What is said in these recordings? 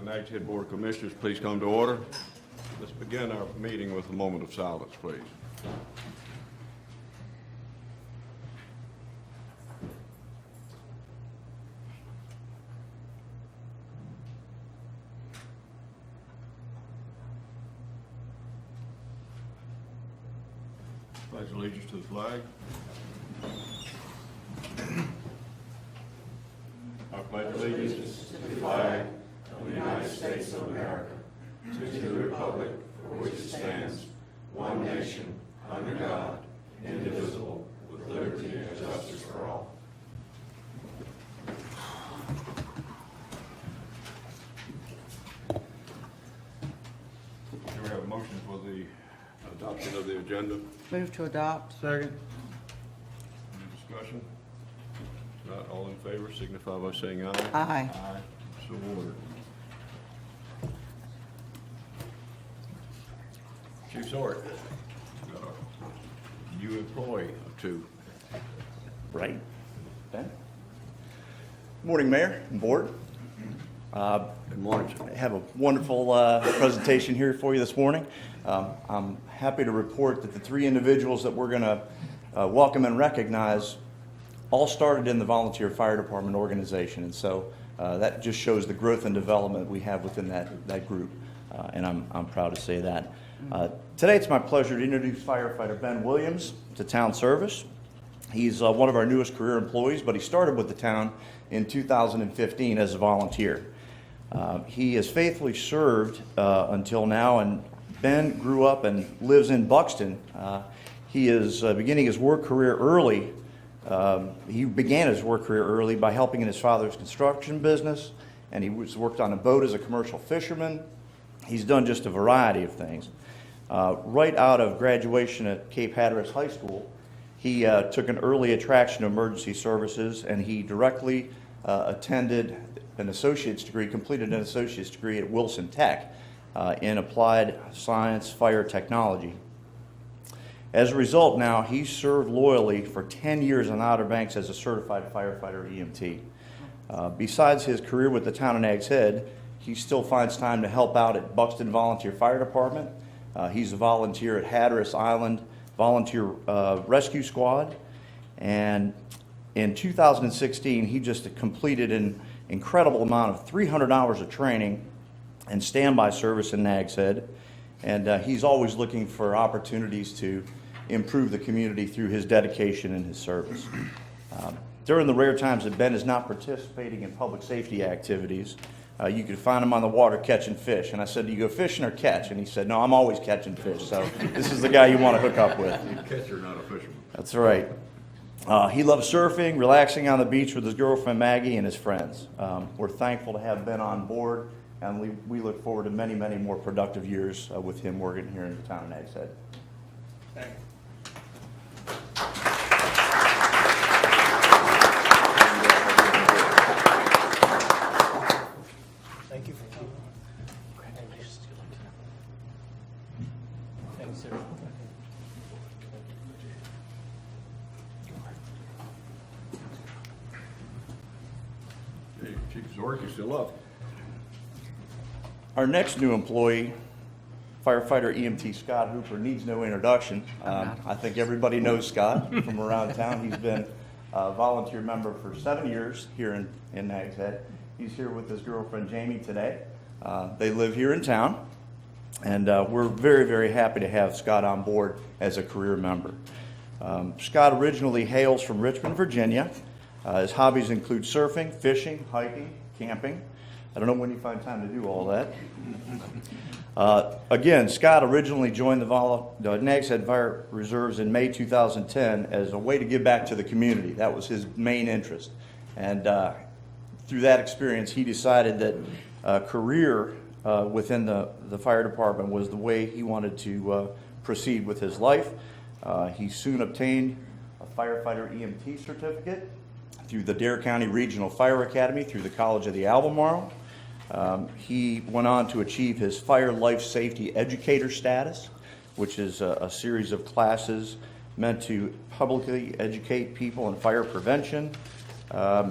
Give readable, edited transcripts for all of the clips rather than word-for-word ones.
Nags Head Board of Commissioners, please come to order. Let's begin our meeting with a moment of silence, please. Pledge allegiance to the flag. I pledge allegiance to the flag of the United States of America, to the republic for which it stands, one nation, under God, indivisible, with liberty and justice for all. Do we have a motion for the adoption of the agenda? Move to adopt. Second. Any discussion? Not all in favor, signify by saying aye. Aye. Aye. So ordered. Chief Sort, got a new employee or two. Right. Ben? Morning, Mayor and Board. Good morning, sir. I have a wonderful presentation here for you this morning. I'm happy to report that the three individuals that we're going to welcome and recognize all started in the volunteer fire department organization, and so that just shows the growth and development we have within that group, and I'm proud to say that. Today it's my pleasure to introduce Firefighter Ben Williams to town service. He's one of our newest career employees, but he started with the town in 2015 as a volunteer. He has faithfully served until now, and Ben grew up and lives in Buxton. He is beginning his work career early. He began his work career early by helping in his father's construction business, and he worked on a boat as a commercial fisherman. He's done just a variety of things. Right out of graduation at Cape Hatteras High School, he took an early attraction to emergency services, and he directly attended an associate's degree, completed an associate's degree at Wilson Tech in applied science fire technology. As a result, now he's served loyally for 10 years on Outer Banks as a certified firefighter EMT. Besides his career with the town of Nags Head, he still finds time to help out at Buxton Volunteer Fire Department. He's a volunteer at Hatteras Island Volunteer Rescue Squad. And in 2016, he just completed an incredible amount of 300 hours of training and standby service in Nags Head. And he's always looking for opportunities to improve the community through his dedication and his service. During the rare times that Ben is not participating in public safety activities, you can find him on the water catching fish. And I said, do you go fishing or catch? And he said, no, I'm always catching fish. So this is the guy you want to hook up with. He's a catcher, not a fisherman. That's right. He loves surfing, relaxing on the beach with his girlfriend Maggie and his friends. We're thankful to have Ben on board, and we look forward to many, many more productive years with him working here in the town of Nags Head. Thank you. Thank you for coming. Thanks, sir. Hey, Chief Sort, you still up? Our next new employee, firefighter EMT Scott Hoover, needs no introduction. I think everybody knows Scott from around town. He's been a volunteer member for 7 years here in Nags Head. He's here with his girlfriend Jamie today. They live here in town, and we're very, very happy to have Scott on board as a career member. Scott originally hails from Richmond, Virginia. His hobbies include surfing, fishing, hiking, camping. I don't know when you find time to do all that. Again, Scott originally joined the Nags Head Fire Reserves in May 2010 as a way to give back to the community. That was his main interest. And through that experience, he decided that a career within the fire department was the way he wanted to proceed with his life. He soon obtained a firefighter EMT certificate through the Dare County Regional Fire Academy through the College of the Albemarle. He went on to achieve his Fire Life Safety Educator status, which is a series of classes meant to publicly educate people in fire prevention.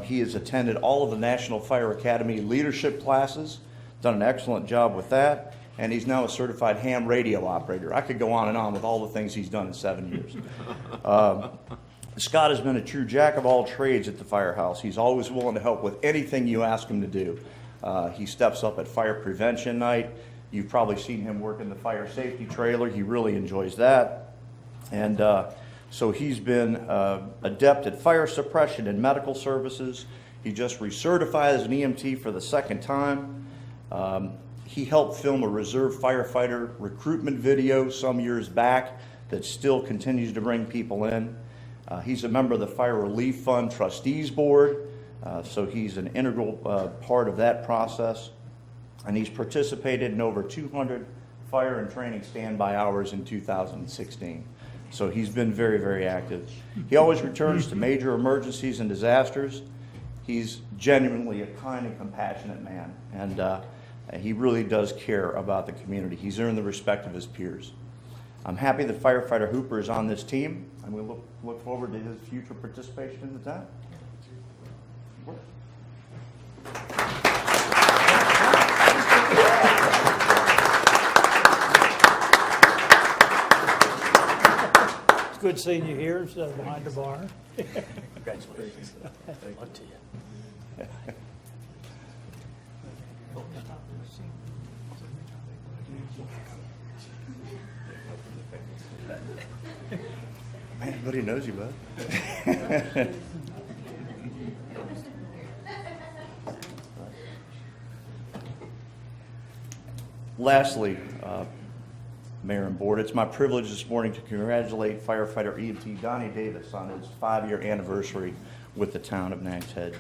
He has attended all of the National Fire Academy leadership classes, done an excellent job with that, and he's now a certified ham radio operator. I could go on and on with all the things he's done in 7 years. Scott has been a true jack of all trades at the firehouse. He's always willing to help with anything you ask him to do. He steps up at fire prevention night. You've probably seen him work in the fire safety trailer. He really enjoys that. And so he's been adept at fire suppression and medical services. He just recertified as an EMT for the second time. He helped film a reserve firefighter recruitment video some years back that still continues to bring people in. He's a member of the Fire Relief Fund Trustees Board, so he's an integral part of that process. And he's participated in over 200 fire and training standby hours in 2016. So he's been very, very active. He always returns to major emergencies and disasters. He's genuinely a kind and compassionate man, and he really does care about the community. He's earned the respect of his peers. I'm happy that Firefighter Hooper is on this team, and we look forward to his future participation in the town. It's good seeing you here instead of behind the bar. Congratulations. Good luck to you. Man, everybody knows you, bud. Lastly, Mayor and Board, it's my privilege this morning to congratulate firefighter EMT Donnie Davis on his 5-year anniversary with the town of Nags Head.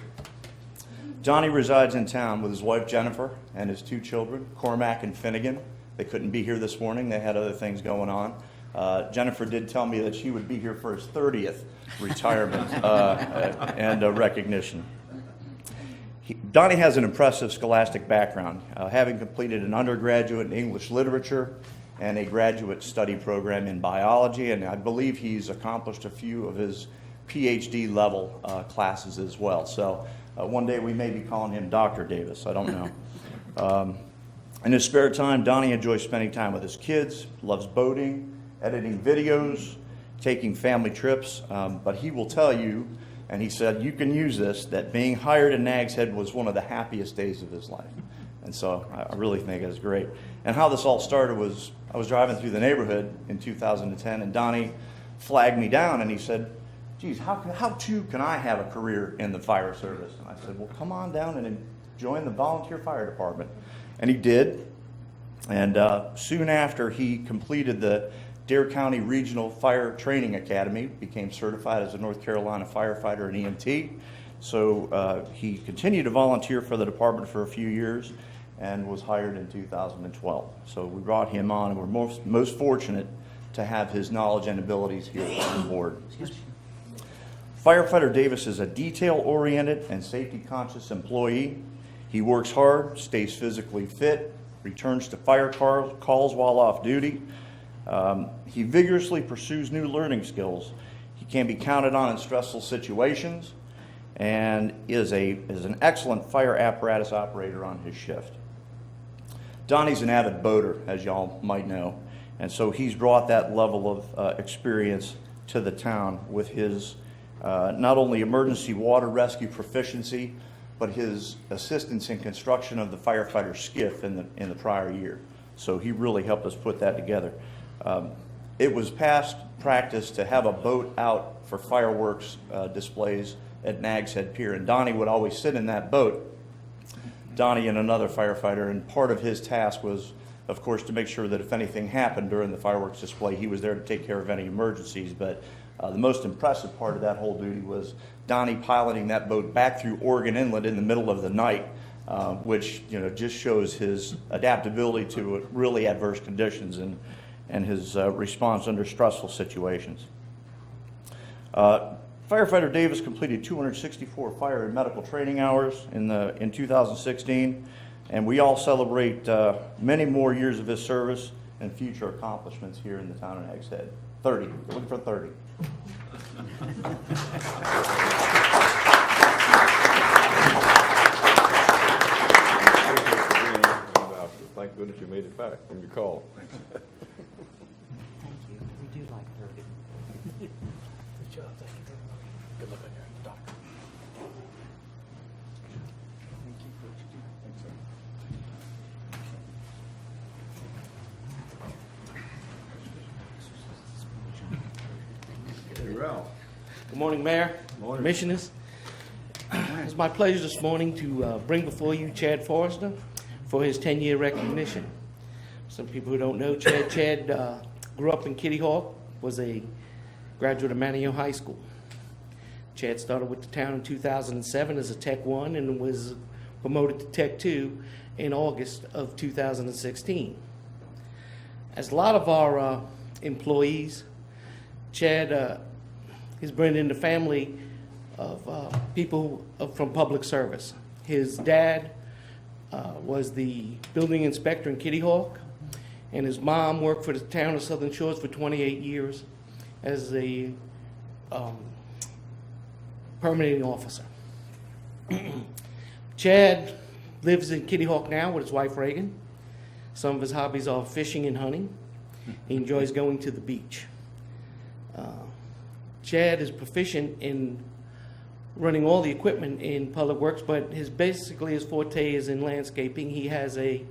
Donnie resides in town with his wife Jennifer and his 2 children, Cormac and Finnegan. They couldn't be here this morning. They had other things going on. Jennifer did tell me that she would be here for his 30th retirement and recognition. Donnie has an impressive scholastic background, having completed an undergraduate in English literature and a graduate study program in biology, and I believe he's accomplished a few of his PhD level classes as well. So one day we may be calling him Dr. Davis, I don't know. In his spare time, Donnie enjoys spending time with his kids, loves boating, editing videos, taking family trips, but he will tell you, and he said, you can use this, that being hired in Nags Head was one of the happiest days of his life. And so I really think it's great. And how this all started was, I was driving through the neighborhood in 2010, and Donnie flagged me down, and he said, geez, how too can I have a career in the fire service? And I said, well, come on down and join the volunteer fire department. And he did. And soon after, he completed the Dare County Regional Fire Training Academy, became certified as a North Carolina firefighter and EMT. So he continued to volunteer for the department for a few years and was hired in 2012. So we brought him on, and we're most fortunate to have his knowledge and abilities here on board. Firefighter Davis is a detail-oriented and safety-conscious employee. He works hard, stays physically fit, returns to fire calls while off duty. He vigorously pursues new learning skills. He can be counted on in stressful situations and is an excellent fire apparatus operator on his shift. Donnie's an avid boater, as y'all might know, and so he's brought that level of experience to the town with his not only emergency water rescue proficiency, but his assistance in construction of the firefighter skiff in the prior year. So he really helped us put that together. It was past practice to have a boat out for fireworks displays at Nags Head Pier, and Donnie would always sit in that boat, Donnie and another firefighter, and part of his task was, of course, to make sure that if anything happened during the fireworks display, he was there to take care of any emergencies. But the most impressive part of that whole duty was Donnie piloting that boat back through Oregon Inlet in the middle of the night, which just shows his adaptability to really adverse conditions and his response under stressful situations. Firefighter Davis completed 264 fire and medical training hours in 2016, and we all celebrate many more years of his service and future accomplishments here in the town of Nags Head. 30. Look for 30. that you made it back from your call. Thank you. We do like her. Good job, thank you very much. Good luck on your doctor. Thank you for what you do. Hey, Ralph. Good morning, Mayor, Morning. Commissioners. It's my pleasure this morning to bring before you Chad Forrester for his 10-year recognition. Some people who don't know, Chad grew up in Kitty Hawk, was a graduate of Manio High School. Chad started with the town in 2007 as a Tech 1 and was promoted to Tech 2 in August of 2016. As a lot of our employees, Chad is bringing in the family of people from public service. His dad was the building inspector in Kitty Hawk, and his mom worked for the town of Southern Shores for 28 years as a permitting officer. Chad lives in Kitty Hawk now with his wife Reagan. Some of his hobbies are fishing and hunting. He enjoys going to the beach. Chad is proficient in running all the equipment in public works, but his forte is in landscaping. He has a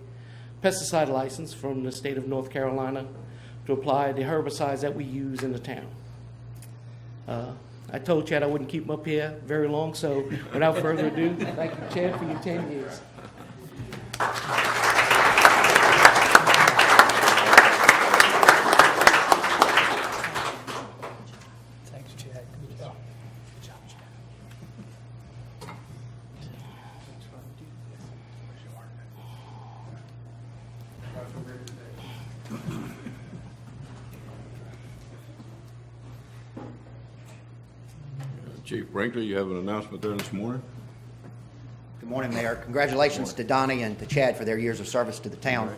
pesticide license from the state of North Carolina to apply the herbicides that we use in the town. I told Chad I wouldn't keep him up here very long, so without further ado, thank you, Chad, for your 10 years. Thanks, Chad. Good job. Good job, Chad. Chief Brinkley, you have an announcement there this morning? Good morning, Mayor. Congratulations to Donnie and to Chad for their years of service to the town.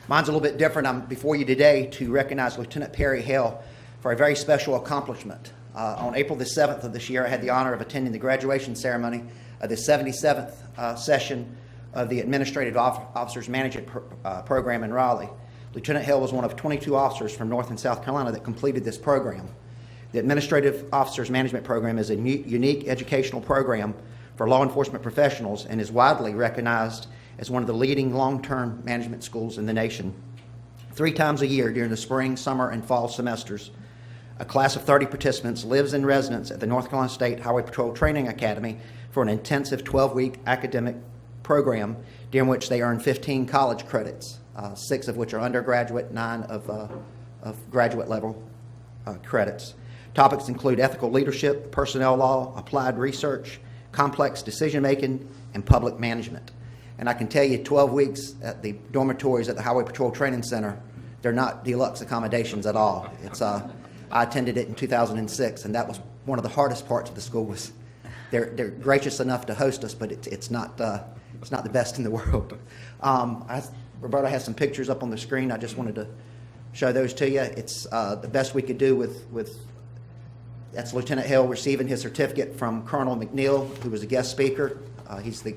Mine's a little bit different. I'm before you today to recognize Lieutenant Perry Hale for a very special accomplishment. On April the 7th of this year, I had the honor of attending the graduation ceremony of the 77th session of the Administrative Officers Management Program in Raleigh. Lieutenant Hale was one of 22 officers from North and South Carolina that completed this program. The Administrative Officers Management Program is a unique educational program for law enforcement professionals and is widely recognized as one of the leading long-term management schools in the nation. 3 times a year during the spring, summer, and fall semesters, a class of 30 participants lives in residence at the North Carolina State Highway Patrol Training Academy for an intensive 12-week academic program during which they earn 15 college credits, 6 of which are undergraduate, 9 of graduate level credits. Topics include ethical leadership, personnel law, applied research, complex decision-making, and public management. And I can tell you 12 weeks at the dormitories at the Highway Patrol Training Center, they're not deluxe accommodations at all. It's I attended it in 2006, and that was one of the hardest parts of the school. Was they're gracious enough to host us, but it's not the best in the world. Roberta has some pictures up on the screen. I just wanted to show those to you. It's the best we could do with that's Lieutenant Hale receiving his certificate from Colonel McNeil, who was a guest speaker. He's the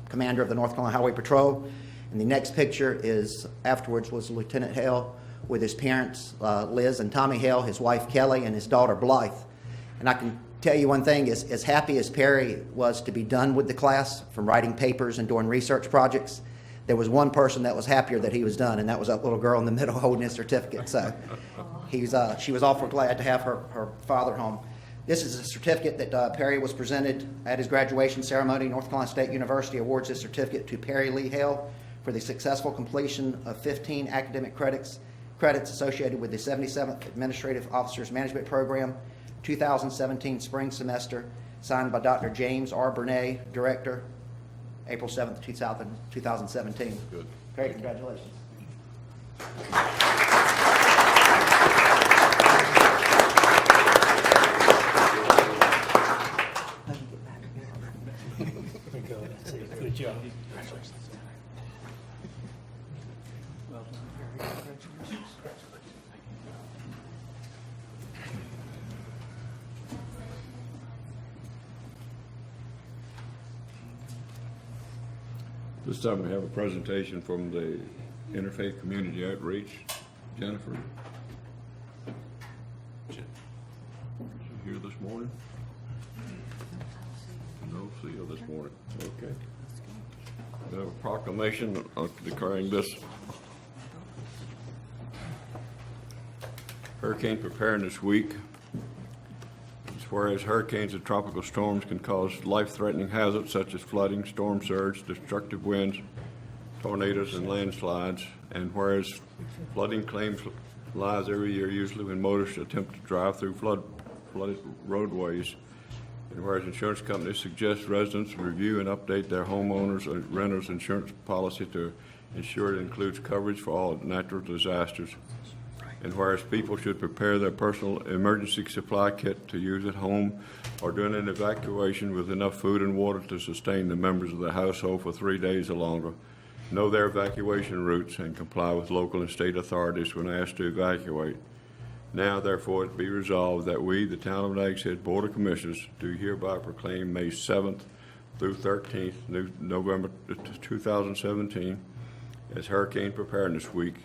commander of the North Carolina Highway Patrol. And the next picture is afterwards was Lieutenant Hale with his parents, Liz and Tommy Hale, his wife Kelly, and his daughter Blythe. And I can tell you one thing, as happy as Perry was to be done with the class from writing papers and doing research projects, there was one person that was happier that he was done, and that was that little girl in the middle holding his certificate. So she was awful glad to have her father home. This is a certificate that Perry was presented at his graduation ceremony. North Carolina State University awards this certificate to Perry Lee Hale for the successful completion of 15 academic credits associated with the 77th Administrative Officers Management Program, 2017 spring semester, signed by Dr. James R. Burnett, Director, April 7th, 2017. Good. Perry, congratulations. There we go. That's it. Good job. Congratulations. Well done, Perry. Congratulations. This time we have a presentation from the Interfaith Community Outreach, Jennifer. Is she here this morning? No, see her this morning. Okay. We have a proclamation declaring this Hurricane Preparedness Week. Whereas hurricanes and tropical storms can cause life-threatening hazards such as flooding, storm surge, destructive winds, tornadoes, and landslides. And whereas flooding claims lives every year, usually when motorists attempt to drive through flooded roadways. And whereas insurance companies suggest residents review and update their homeowners or renters insurance policy to ensure it includes coverage for all natural disasters. And whereas people should prepare their personal emergency supply kit to use at home or during an evacuation with enough food and water to sustain the members of the household for 3 days or longer, know their evacuation routes, and comply with local and state authorities when asked to evacuate. Now, therefore, it be resolved that we, the Town of Nags Head Board of Commissioners, do hereby proclaim May 7th through 13th, November 2017, as Hurricane Preparedness Week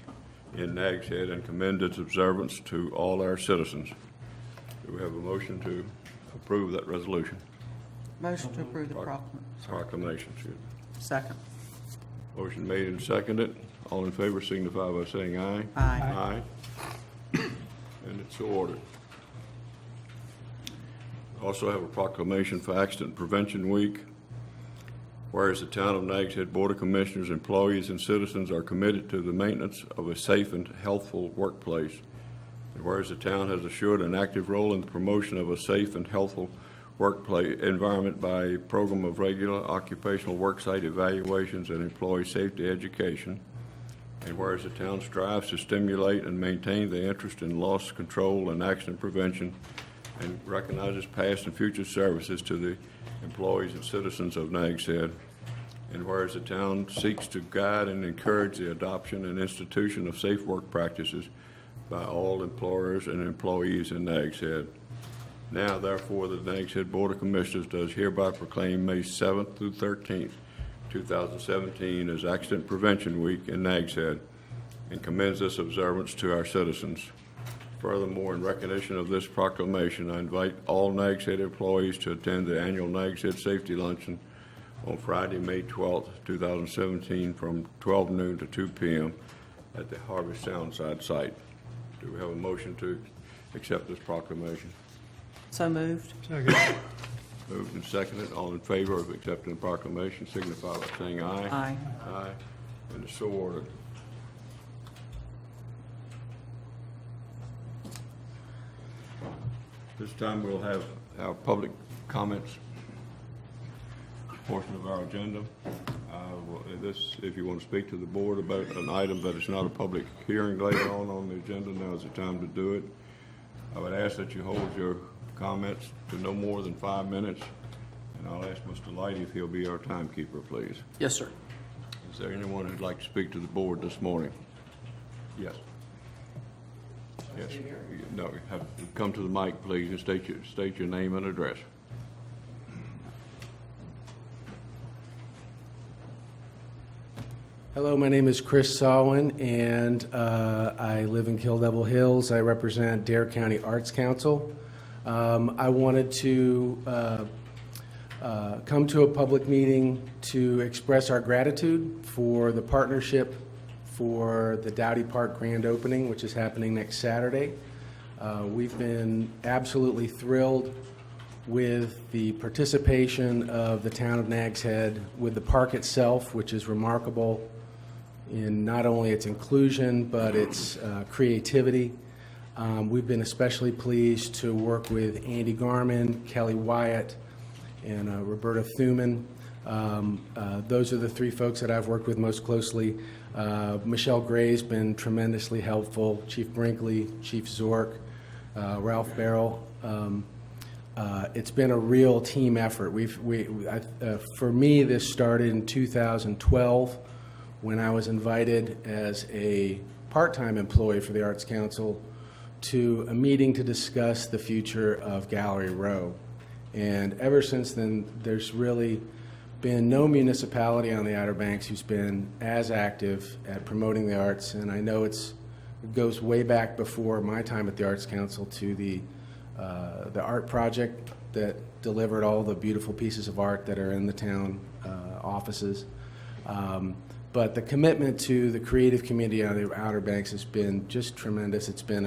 in Nags Head and commend its observance to all our citizens. Do we have a motion to approve that resolution? Motion to approve the Proclamation. Excuse me. Second. Motion made and seconded. All in favor signify by saying aye. Aye. Aye. And it's so ordered. Also have a proclamation for Accident Prevention Week. Whereas the Town of Nags Head Board of Commissioners, employees, and citizens are committed to the maintenance of a safe and healthful workplace. And whereas the town has assured an active role in the promotion of a safe and healthful workplace environment by a program of regular occupational worksite evaluations and employee safety education. And whereas the town strives to stimulate and maintain the interest in loss control and accident prevention and recognizes past and future services to the employees and citizens of Nags Head. And whereas the town seeks to guide and encourage the adoption and institution of safe work practices by all employers and employees in Nags Head. Now, therefore, the Nags Head Board of Commissioners does hereby proclaim May 7th through 13th, 2017 as Accident Prevention Week in Nags Head and commends this observance to our citizens. Furthermore, in recognition of this proclamation, I invite all Nags Head employees to attend the annual Nags Head Safety Luncheon on Friday, May 12th, 2017 from 12 noon to 2 p.m. at the Harvest Soundside site. Do we have a motion to accept this proclamation? So moved. Moved and seconded. All in favor of accepting the proclamation signify by saying aye. Aye. Aye. And it's so ordered. This time we'll have our public comments portion of our agenda. If you want to speak to the board about an item that is not a public hearing later on the agenda, now is the time to do it. I would ask that you hold your comments to no more than 5 minutes, and I'll ask Mr. Lighty if he'll be our timekeeper, please. Yes, sir. Is there anyone who'd like to speak to the board this morning? Yes. Yes. No, come to the mic, please, and state your name and address. Hello, my name is Chris Sawin, and I live in Kill Devil Hills. I represent Dare County Arts Council. I wanted to come to a public meeting to express our gratitude for the partnership for the Dowdy Park grand opening, which is happening next Saturday. We've been absolutely thrilled with the participation of the town of Nags Head with the park itself, which is remarkable in not only its inclusion but its creativity. We've been especially pleased to work with Andy Garman, Kelly Wyatt, and Roberta Thuman. Those are the three folks that I've worked with most closely. Michelle Gray's been tremendously helpful, Chief Brinkley, Chief Zork, Ralph Barrell. It's been a real team effort. For me, this started in 2012 when I was invited as a part-time employee for the Arts Council to a meeting to discuss the future of Gallery Row. And ever since then, there's really been no municipality on the Outer Banks who's been as active at promoting the arts, and I know it goes way back before my time at the Arts Council to the art project that delivered all the beautiful pieces of art that are in the town offices. But the commitment to the creative community on the Outer Banks has been just tremendous. It's been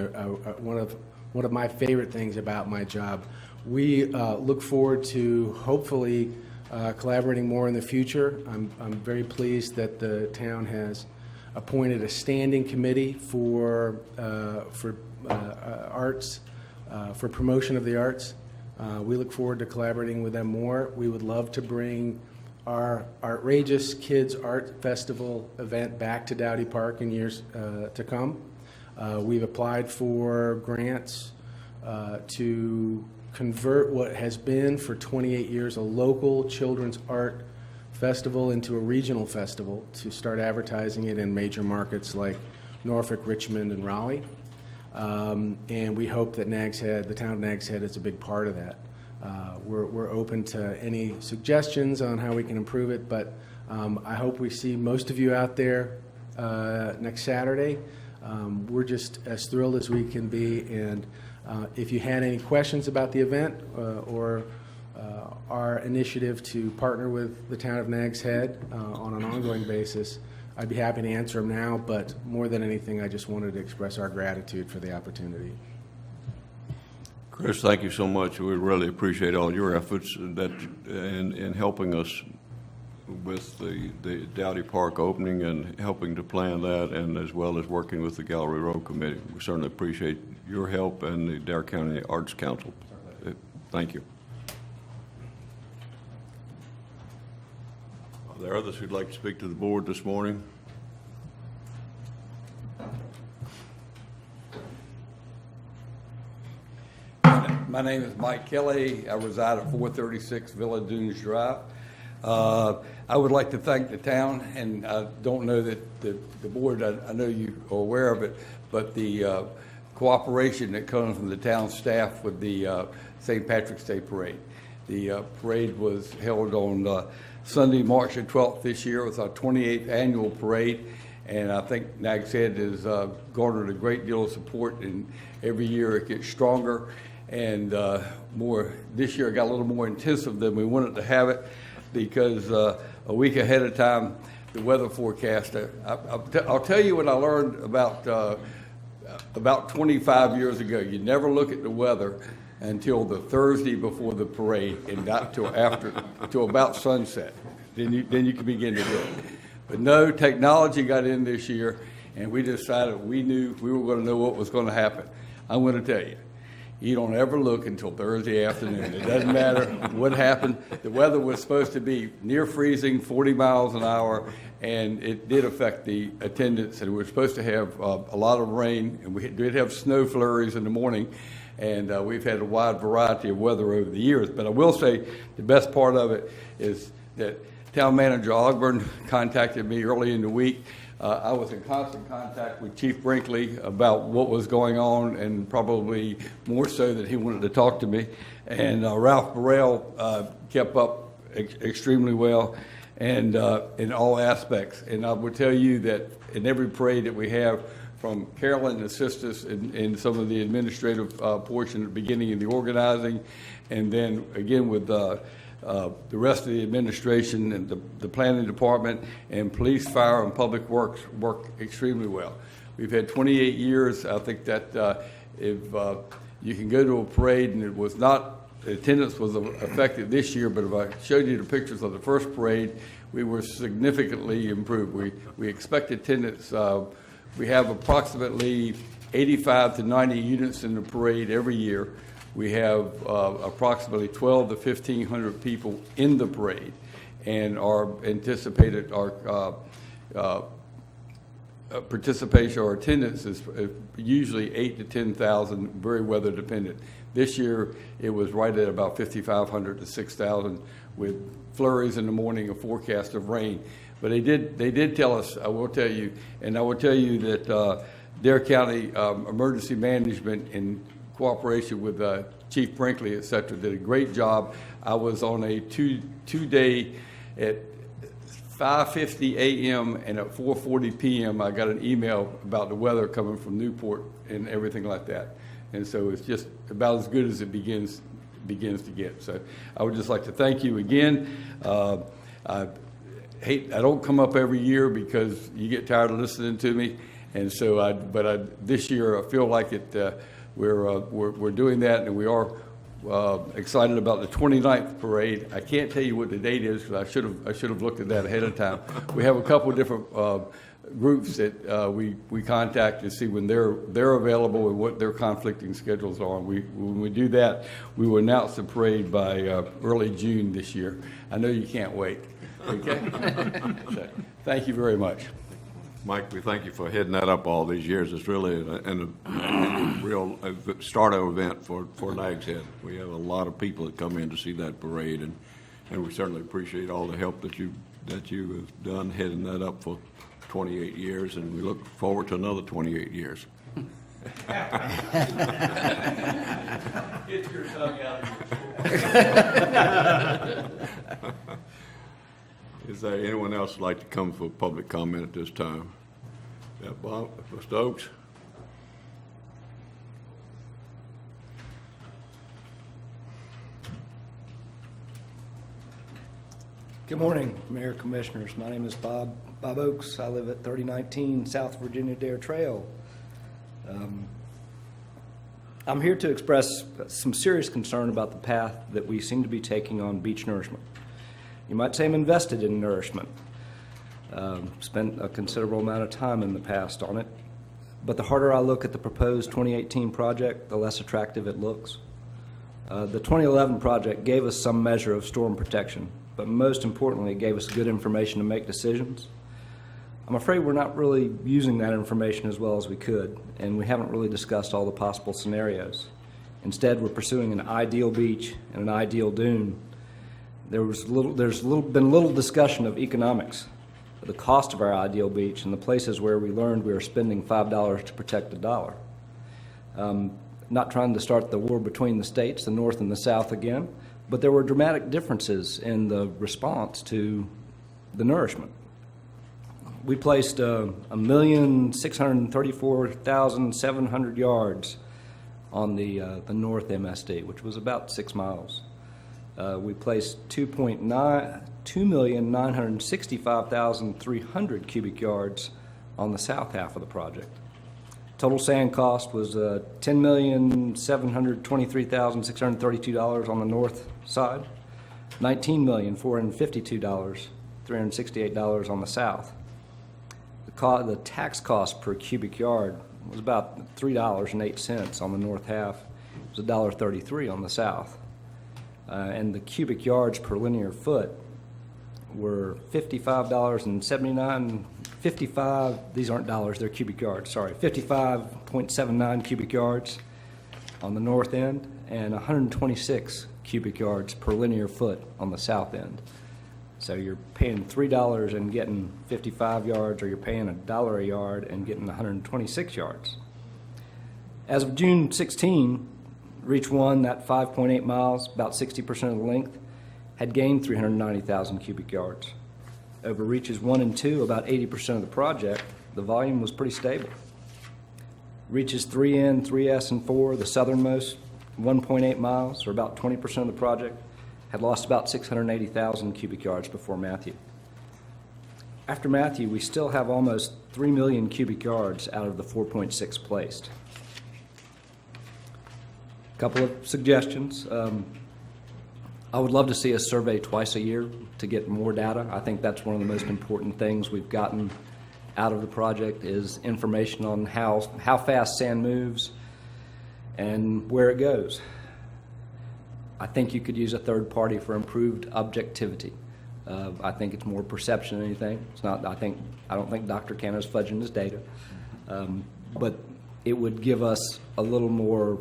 one of my favorite things about my job. We look forward to hopefully collaborating more in the future. I'm very pleased that the town has appointed a standing committee for arts, for promotion of the arts. We look forward to collaborating with them more. We would love to bring our Outrageous Kids Art Festival event back to Dowdy Park in years to come. We've applied for grants to convert what has been for 28 years a local children's art festival into a regional festival, to start advertising it in major markets like Norfolk, Richmond, and Raleigh. And we hope that Nags Head, the town of Nags Head, is a big part of that. We're open to any suggestions on how we can improve it, but I hope we see most of you out there next Saturday. We're just as thrilled as we can be, and if you had any questions about the event or our initiative to partner with the town of Nags Head on an ongoing basis, I'd be happy to answer them now, but more than anything, I just wanted to express our gratitude for the opportunity. Chris, thank you so much. We really appreciate all your efforts in helping us with the Dowdy Park opening and helping to plan that, and as well as working with the Gallery Road Committee. We certainly appreciate your help and the Dare County Arts Council. Thank you. Are there others who'd like to speak to the board this morning? My name is Mike Kelly. I reside at 436 Villa Dunes Drive. I would like to thank the town, and I don't know that the board, I know you are aware of it, but the cooperation that comes from the town staff with the St. Patrick's Day Parade. The parade was held on Sunday, March the 12th this year. It was our 28th annual parade, and I think Nags Head has garnered a great deal of support, and every year it gets stronger. And more this year it got a little more intensive than we wanted to have it, because a week ahead of time, the weather forecaster, I'll tell you what I learned about 25 years ago. You never look at the weather until the Thursday before the parade, and not till about sunset. Then you can begin to do it. But no, technology got in this year, and we decided we knew we were going to know what was going to happen. I'm going to tell you. You don't ever look until Thursday afternoon. It doesn't matter what happened. The weather was supposed to be near freezing, 40 miles an hour, and it did affect the attendance. And we were supposed to have a lot of rain, and we did have snow flurries in the morning. And we've had a wide variety of weather over the years. But I will say the best part of it is that Town Manager Ogburn contacted me early in the week. I was in constant contact with Chief Brinkley about what was going on, and probably more so that he wanted to talk to me. And Ralph Burrell kept up extremely well, and in all aspects. And I would tell you that in every parade that we have, from Carolyn to assist us in some of the administrative portion at the beginning of the organizing, and then again with the rest of the administration and the planning department and police, fire, and public works work extremely well. We've had 28 years. I think that if you can go to a parade and it was not, attendance was affected this year, but if I showed you the pictures of the first parade, we were significantly improved. We expect attendance. We have approximately 85 to 90 units in the parade every year. We have approximately 12 to 1,500 people in the parade, and our anticipated participation or attendance is usually 8,000 to 10,000, very weather dependent. This year it was right at about 5,500 to 6,000, with flurries in the morning, a forecast of rain. But they did tell us, I will tell you, and I will tell you that Dare County Emergency Management, in cooperation with Chief Brinkley, et cetera, did a great job. I was on a two-day at 5:50 a.m. and at 4:40 p.m. I got an email about the weather coming from Newport and everything like that. And so it's just about as good as it begins to get. So I would just like to thank you again. I don't come up every year because you get tired of listening to me. And so this year I feel like we're doing that, and we are excited about the 29th parade. I can't tell you what the date is because I should have looked at that ahead of time. We have a couple of different groups that we contact and see when they're available and what their conflicting schedules are. When we do that, we will announce the parade by early June this year. I know you can't wait. Okay. So, thank you very much. Mike, we thank you for heading that up all these years. It's really a real starter event for Nags Head. We have a lot of people that come in to see that parade, and we certainly appreciate all the help that you have done heading that up for 28 years, and we look forward to another 28 years. Get your tongue out of your Is there anyone else who'd like to come for public comment at this time? Yeah, Bob, Mr. Oakes? Good morning, Mayor, Commissioners. My name is Bob Oakes. I live at 3019 South Virginia Dare Trail. I'm here to express some serious concern about the path that we seem to be taking on beach nourishment. You might say I'm invested in nourishment. Spent a considerable amount of time in the past on it. But the harder I look at the proposed 2018 project, the less attractive it looks. The 2011 project gave us some measure of storm protection, but most importantly, it gave us good information to make decisions. I'm afraid we're not really using that information as well as we could, and we haven't really discussed all the possible scenarios. Instead, we're pursuing an ideal beach and an ideal dune. There's been little discussion of economics, the cost of our ideal beach, and the places where we learned we were spending $5 to protect a dollar. Not trying to start the war between the states, the North and the South again, but there were dramatic differences in the response to the nourishment. We placed 1,634,700 yards on the North MSD, which was about 6 miles. We placed 2,965,300 cubic yards on the south half of the project. Total sand cost was $10,723,632 on the north side, $19,452,368 on the south. The tax cost per cubic yard was about $3.08 on the north half. It was $1.33 on the south. And the cubic yards per linear foot were these aren't dollars, they're cubic yards, sorry, 55.79 cubic yards on the north end and 126 cubic yards per linear foot on the south end. So you're paying $3 and getting 55 yards, or you're paying $1 a yard and getting 126 yards. As of June 16, Reach 1, that 5.8 miles, about 60% of the length, had gained 390,000 cubic yards. Over Reaches 1 and 2, about 80% of the project, the volume was pretty stable. Reaches 3N, 3S, and 4, the southernmost, 1.8 miles, or about 20% of the project, had lost about 680,000 cubic yards before Matthew. After Matthew, we still have almost 3 million cubic yards out of the 4.6 placed. A couple of suggestions. I would love to see us survey twice a year to get more data. I think that's one of the most important things we've gotten out of the project is information on how fast sand moves and where it goes. I think you could use a third party for improved objectivity. I think it's more perception than anything. It's not. I don't think Dr. Cano's fudging his data, but it would give us a little more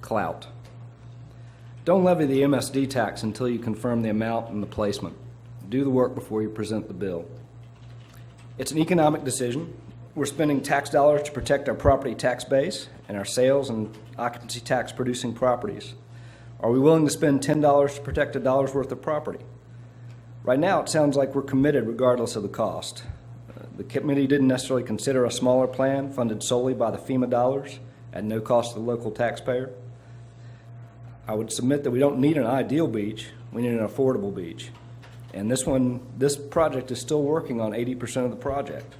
clout. Don't levy the MSD tax until you confirm the amount and the placement. Do the work before you present the bill. It's an economic decision. We're spending tax dollars to protect our property tax base and our sales and occupancy tax producing properties. Are we willing to spend $10 to protect $1 worth of property? Right now, it sounds like we're committed regardless of the cost. The committee didn't necessarily consider a smaller plan funded solely by the FEMA dollars at no cost to the local taxpayer. I would submit that we don't need an ideal beach, we need an affordable beach. And this project is still working on 80% of the project.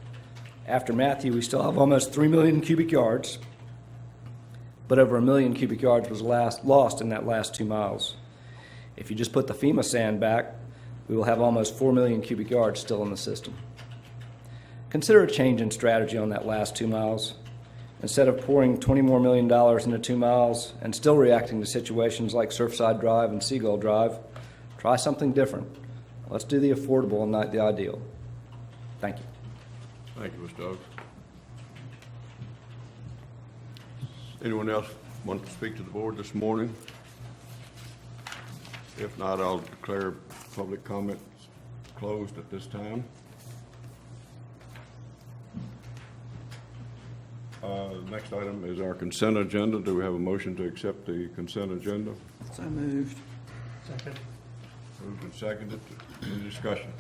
After Matthew, we still have almost 3 million cubic yards, but over 1 million cubic yards was lost in that last 2 miles. If you just put the FEMA sand back, we will have almost 4 million cubic yards still in the system. Consider a change in strategy on that last 2 miles. Instead of pouring $20 more million into 2 miles and still reacting to situations like Surfside Drive and Seagull Drive, try something different. Let's do the affordable and not the ideal. Thank you. Thank you, Mr. Oaks. Anyone else want to speak to the board this morning? If not, I'll declare public comments closed at this time. Next item is our consent agenda. Do we have a motion to accept the consent agenda? So moved. Second. Moved and seconded. Any discussion?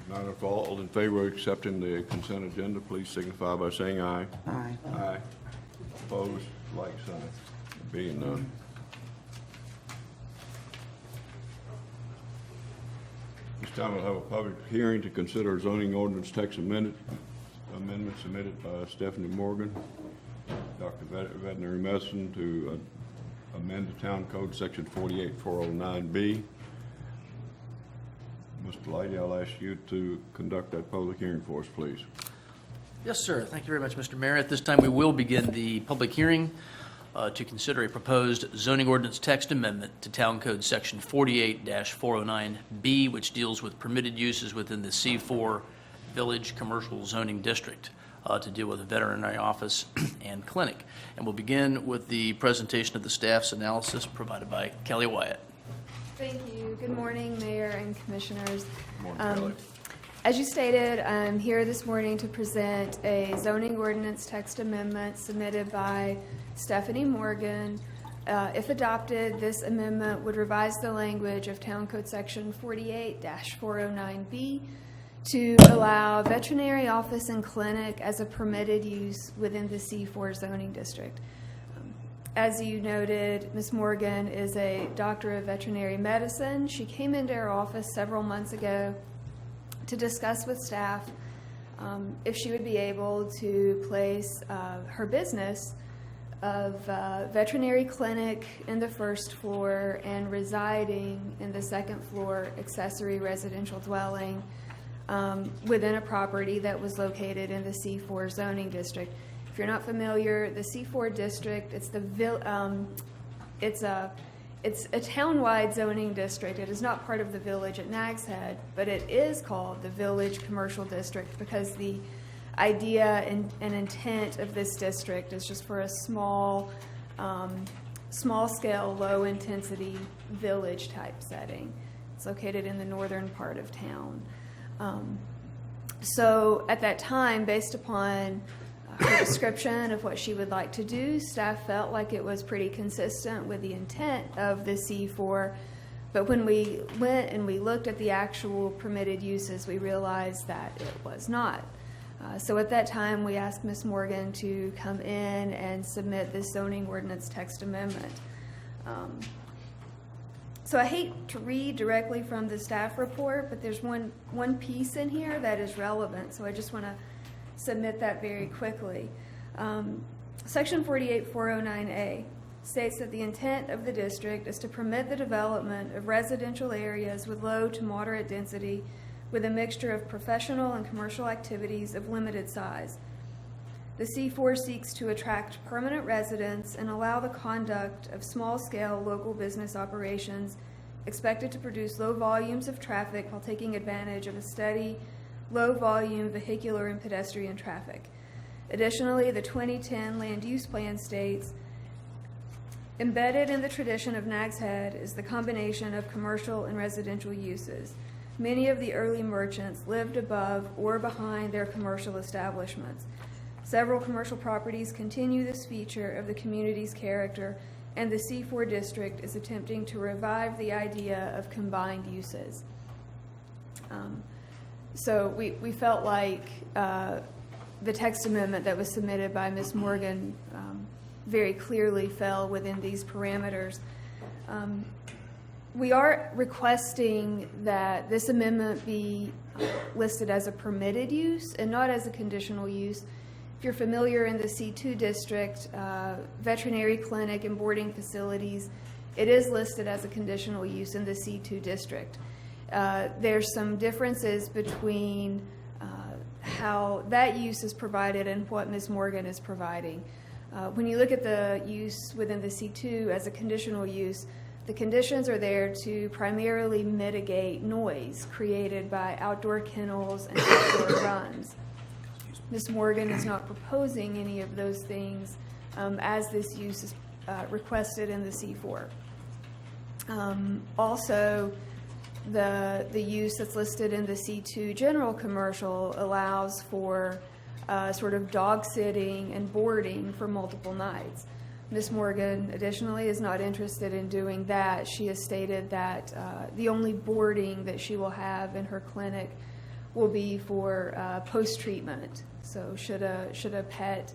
Not if all in favor of accepting the consent agenda, please signify by saying aye. Aye. Aye. Opposed, like sign. Being none. This time we'll have a public hearing to consider zoning ordinance text amendment submitted by Stephanie Morgan, Dr. Veterinary Medicine, to amend the Town Code Section 48409B. Mr. Lighty, I'll ask you to conduct that public hearing for us, please. Yes, sir. Thank you very much, Mr. Mayor. At this time, we will begin the public hearing to consider a proposed zoning ordinance text amendment to Town Code Section 48-409B, which deals with permitted uses within the C4 Village Commercial Zoning District to deal with a veterinary office and clinic. And we'll begin with the presentation of the staff's analysis provided by Kelly Wyatt. Thank you. Good morning, Mayor and Commissioners. Good morning, Kelly. As you stated, I'm here this morning to present a zoning ordinance text amendment submitted by Stephanie Morgan. If adopted, this amendment would revise the language of Town Code Section 48-409B to allow veterinary office and clinic as a permitted use within the C4 zoning district. As you noted, Ms. Morgan is a doctor of veterinary medicine. She came into our office several months ago to discuss with staff if she would be able to place her business of veterinary clinic in the first floor and residing in the second floor accessory residential dwelling within a property that was located in the C4 zoning district. If you're not familiar, the C4 district, it's a town-wide zoning district. It is not part of the village at Nags Head, but it is called the Village Commercial District because the idea and intent of this district is just for a small scale, low intensity village type setting. It's located in the northern part of town. So at that time, based upon her description of what she would like to do, staff felt like it was pretty consistent with the intent of the C4. But when we went and we looked at the actual permitted uses, we realized that it was not. So at that time, we asked Ms. Morgan to come in and submit this zoning ordinance text amendment. So I hate to read directly from the staff report, but there's one piece in here that is relevant, so I just want to submit that very quickly. Section 48-409A states that the intent of the district is to permit the development of residential areas with low to moderate density with a mixture of professional and commercial activities of limited size. The C4 seeks to attract permanent residents and allow the conduct of small-scale local business operations expected to produce low volumes of traffic while taking advantage of a steady, low-volume vehicular and pedestrian traffic. Additionally, the 2010 Land Use Plan states, embedded in the tradition of Nags Head is the combination of commercial and residential uses. Many of the early merchants lived above or behind their commercial establishments. Several commercial properties continue this feature of the community's character and the C4 district is attempting to revive the idea of combined uses. So we felt like the text amendment that was submitted by Ms. Morgan very clearly fell within these parameters. We are requesting that this amendment be listed as a permitted use and not as a conditional use. If you're familiar in the C2 district, veterinary clinic and boarding facilities, it is listed as a conditional use in the C2 district. There's some differences between how that use is provided and what Ms. Morgan is providing. When you look at the use within the C2 as a conditional use, the conditions are there to primarily mitigate noise created by outdoor kennels and outdoor runs. Ms. Morgan is not proposing any of those things as this use is requested in the C4. Also, the use that's listed in the C2 general commercial allows for sort of dog sitting and boarding for multiple nights. Ms. Morgan additionally is not interested in doing that. She has stated that the only boarding that she will have in her clinic will be for post-treatment. So should a pet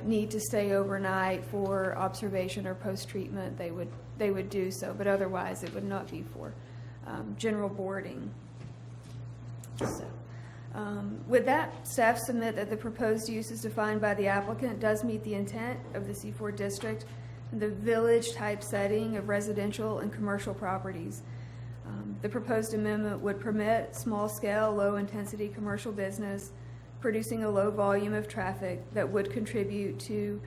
need to stay overnight for observation or post-treatment, they would do so, but otherwise it would not be for general boarding. So, with that, staff submit that the proposed use as defined by the applicant does meet the intent of the C4 district in the village-type setting of residential and commercial properties. The proposed amendment would permit small-scale, low-intensity commercial business producing a low volume of traffic that would contribute to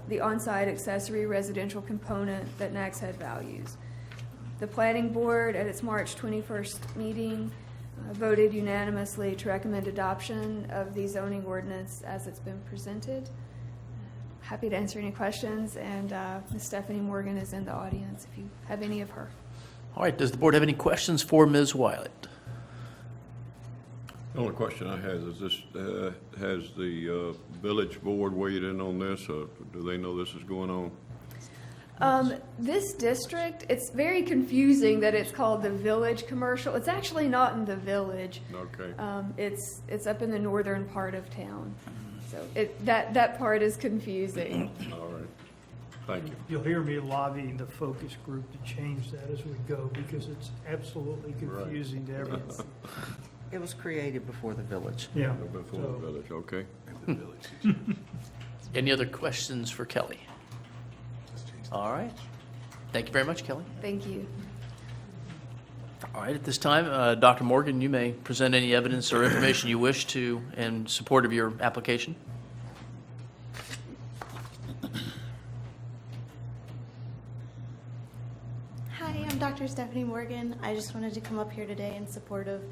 the on-site accessory residential component that Nags Head values. The Planning Board, at its March 21st meeting, voted unanimously to recommend adoption of the zoning ordinance as it's been presented. Happy to answer any questions, and Ms. Stephanie Morgan is in the audience if you have any of her. All right, does the board have any questions for Ms. Wyatt? The only question I have is this, has the village board weighed in on this, or do they know this is going on? This district, it's very confusing that it's called the village commercial. It's actually not in the village. Okay. It's up in the northern part of town. So that part is confusing. All right. Thank you. You'll hear me lobbying the focus group to change that as we go because it's absolutely confusing to everyone. It was created before the village. Yeah. Before the village, okay. Any other questions for Kelly? All right. Thank you very much, Kelly. Thank you. All right, at this time, Dr. Morgan, you may present any evidence or information you wish to in support of your application. Hi, I'm Dr. Stephanie Morgan. I just wanted to come up here today in support of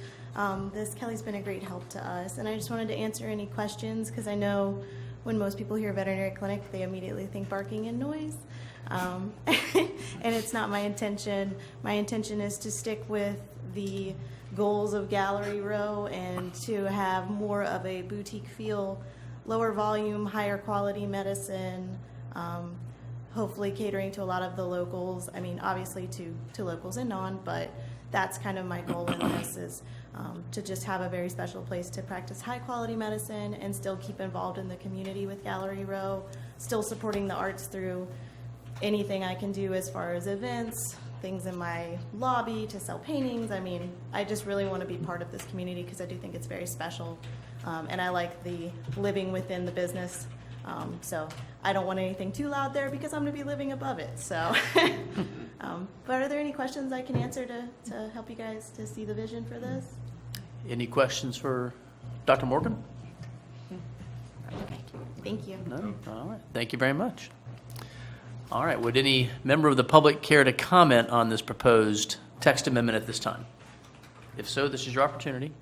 this. Kelly's been a great help to us, and I just wanted to answer any questions because I know when most people hear veterinary clinic, they immediately think barking and noise. And it's not my intention. My intention is to stick with the goals of Gallery Row and to have more of a boutique feel, lower volume, higher quality medicine, hopefully catering to a lot of the locals. I mean, obviously to locals and non, but that's kind of my goal in this is to just have a very special place to practice high quality medicine and still keep involved in the community with Gallery Row, still supporting the arts through anything I can do as far as events, things in my lobby to sell paintings. I mean, I just really want to be part of this community because I do think it's very special. And I like the living within the business. So I don't want anything too loud there because I'm going to be living above it. So, but are there any questions I can answer to help you guys to see the vision for this? Any questions for Dr. Morgan? Okay, thank you. No? All right. Thank you very much. All right. Would any member of the public care to comment on this proposed text amendment at this time? If so, this is your opportunity.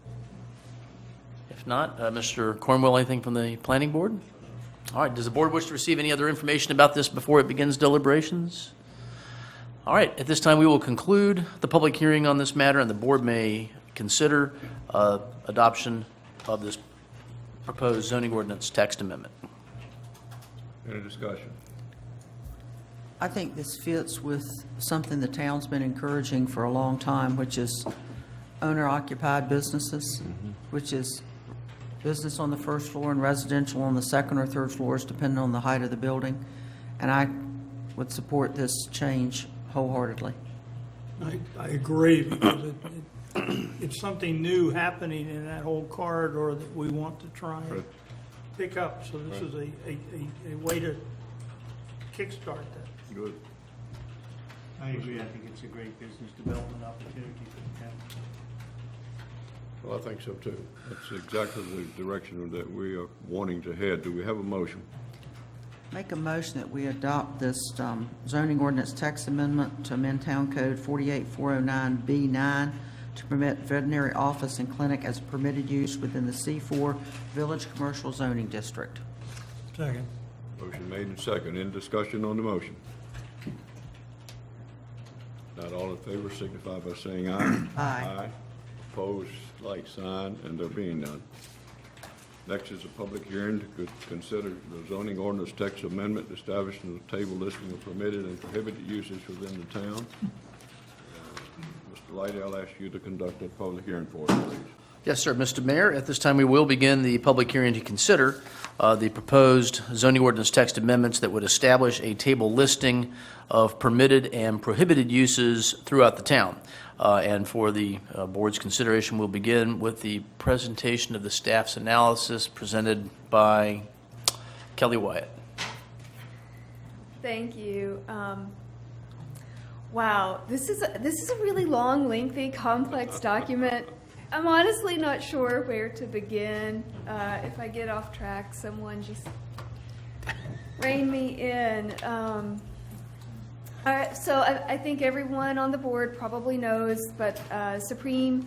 If not, Mr. Cornwell, anything from the planning board? All right. Does the board wish to receive any other information about this before it begins deliberations? All right. At this time, we will conclude the public hearing on this matter, and the board may consider adoption of this proposed zoning ordinance text amendment. Any discussion? I think this fits with something the town's been encouraging for a long time, which is owner-occupied businesses, which is business on the first floor and residential on the second or third floors, depending on the height of the building. And I would support this change wholeheartedly. I agree, because it's something new happening in that whole corridor that we want to try and pick up. So this is a way to kickstart that. Good. I agree. I think it's a great business development opportunity for the town. Well, I think so too. That's exactly the direction that we are wanting to head. Do we have a motion? Make a motion that we adopt this zoning ordinance text amendment to amend Town Code 48409B9 to permit veterinary office and clinic as permitted use within the C4 Village Commercial Zoning District. Second. Motion made and second. Any discussion on the motion? Not all in favor signify by saying aye. Aye. Opposed, like sign, and there being none. Next is a public hearing to consider the zoning ordinance text amendment establishing the table listing of permitted and prohibited uses within the town. Mr. Lighty, I'll ask you to conduct that public hearing for us, please. Yes, sir. Mr. Mayor, at this time, we will begin the public hearing to consider the proposed zoning ordinance text amendments that would establish a table listing of permitted and prohibited uses throughout the town. And for the board's consideration, we'll begin with the presentation of the staff's analysis presented by Kelly Wyatt. Thank you. Wow, this is a really long, lengthy, complex document. I'm honestly not sure where to begin. If I get off track, someone just rein me in. So I think everyone on the board probably knows, but Supreme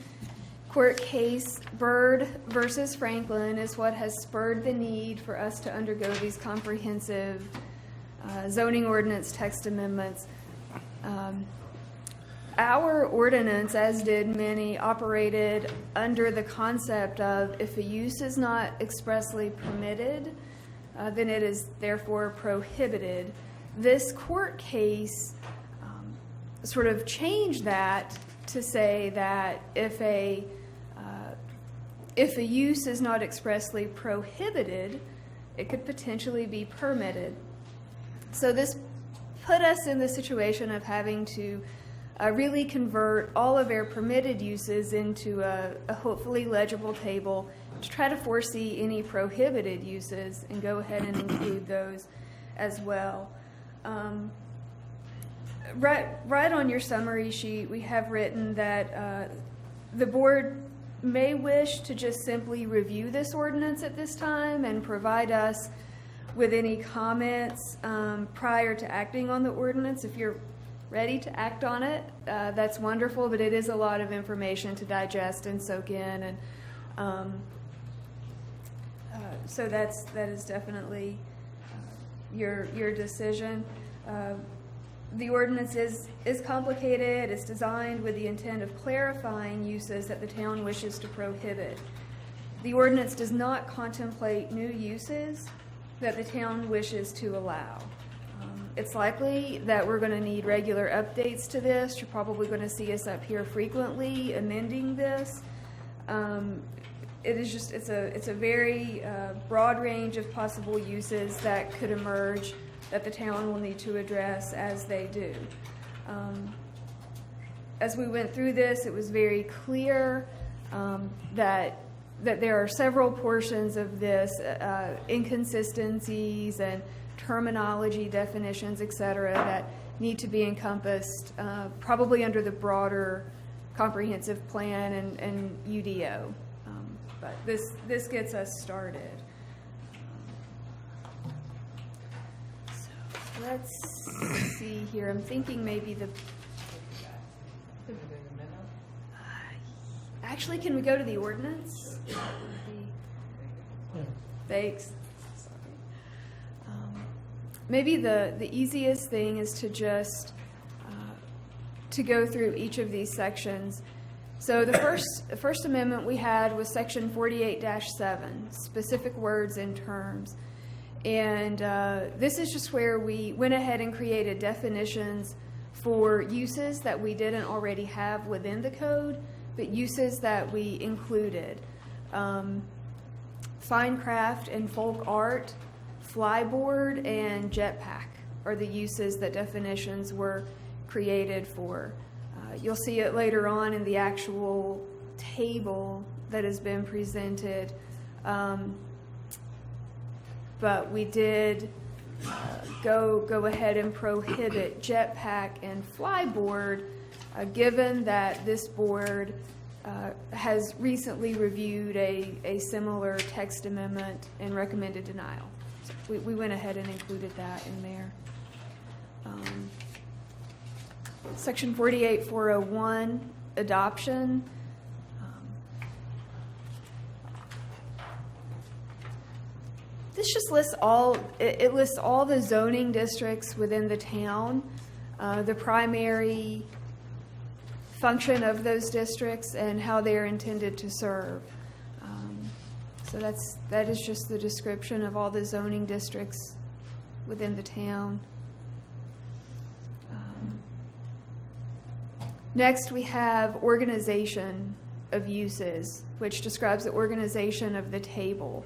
Court case Byrd versus Franklin is what has spurred the need for us to undergo these comprehensive zoning ordinance text amendments. Our ordinance, as did many, operated under the concept of if a use is not expressly permitted, then it is therefore prohibited. This court case sort of changed that to say that if a use is not expressly prohibited, it could potentially be permitted. So this put us in the situation of having to really convert all of our permitted uses into a hopefully legible table to try to foresee any prohibited uses and go ahead and include those as well. Right on your summary sheet, we have written that the board may wish to just simply review this ordinance at this time and provide us with any comments prior to acting on the ordinance. If you're ready to act on it, that's wonderful, but it is a lot of information to digest and soak in, and so that is definitely your decision. The ordinance is complicated. It's designed with the intent of clarifying uses that the town wishes to prohibit. The ordinance does not contemplate new uses that the town wishes to allow. It's likely that we're going to need regular updates to this. You're probably going to see us up here frequently amending this. It's a very broad range of possible uses that could emerge that the town will need to address as they do. As we went through this, it was very clear that there are several portions of this, inconsistencies and terminology, definitions, etc., that need to be encompassed probably under the broader comprehensive plan and UDO. But this gets us started. So let's see here. I'm thinking maybe actually, can we go to the ordinance? Thanks. Maybe the easiest thing is to just to go through each of these sections. So the first amendment we had was section 48-7, specific words and terms. And this is just where we went ahead and created definitions for uses that we didn't already have within the code, but uses that we included. Fine craft and folk art, flyboard, and jetpack are the uses that definitions were created for. You'll see it later on in the actual table that has been presented. But we did go ahead and prohibit jetpack and flyboard, given that this board has recently reviewed a similar text amendment and recommended denial. So we went ahead and included that in there. Section 48401, adoption. This just lists it lists all the zoning districts within the town, the primary function of those districts, and how they are intended to serve. So that is just the description of all the zoning districts within the town. Next, we have organization of uses, which describes the organization of the table.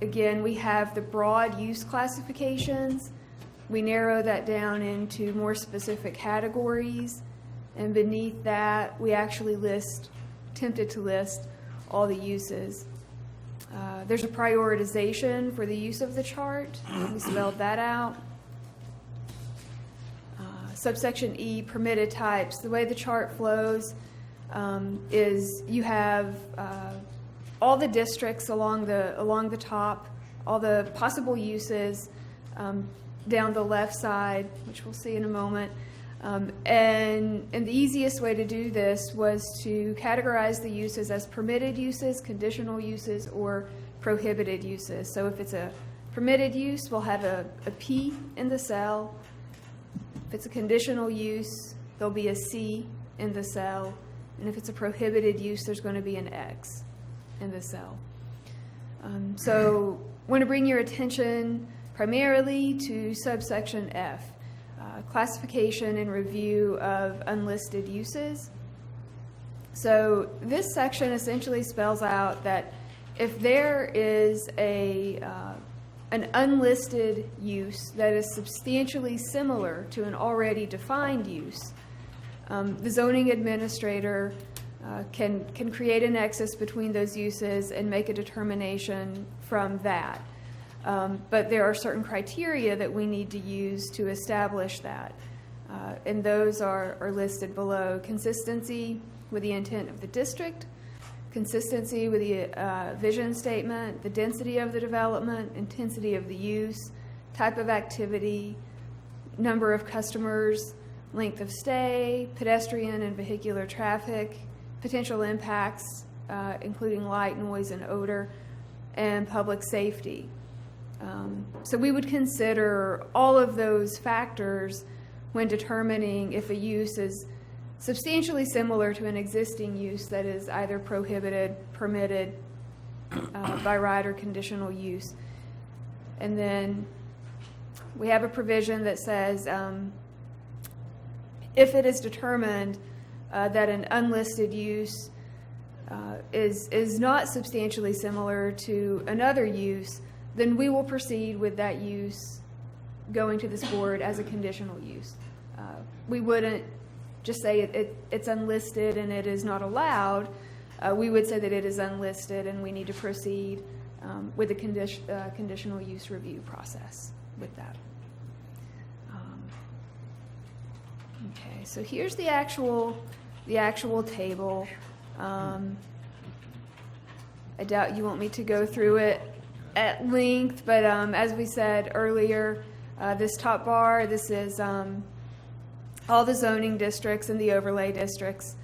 Again, we have the broad use classifications. We narrow that down into more specific categories. And beneath that, we actually attempted to list all the uses. There's a prioritization for the use of the chart. We spelled that out. Subsection E, permitted types. The way the chart flows is you have all the districts along the top, all the possible uses down the left side, which we'll see in a moment. And the easiest way to do this was to categorize the uses as permitted uses, conditional uses, or prohibited uses. So if it's a permitted use, we'll have a P in the cell. If it's a conditional use, there'll be a C in the cell. And if it's a prohibited use, there's going to be an X in the cell. So I want to bring your attention primarily to subsection F, classification and review of unlisted uses. So this section essentially spells out that if there is an unlisted use that is substantially similar to an already defined use, the zoning administrator can create a nexus between those uses and make a determination from that. But there are certain criteria that we need to use to establish that. And those are listed below. Consistency with the intent of the district, consistency with the vision statement, the density of the development, intensity of the use, type of activity, number of customers, length of stay, pedestrian and vehicular traffic, potential impacts, including light, noise, and odor, and public safety. So we would consider all of those factors when determining if a use is substantially similar to an existing use that is either prohibited, permitted by right, or conditional use. And then we have a provision that says if it is determined that an unlisted use is not substantially similar to another use, then we will proceed with that use going to this board as a conditional use. We wouldn't just say it's unlisted and it is not allowed. We would say that it is unlisted and we need to proceed with the conditional use review process with that. Okay, so here's the actual table. I doubt you want me to go through it at length, but as we said earlier, this top bar, this is all the zoning districts and the overlay districts.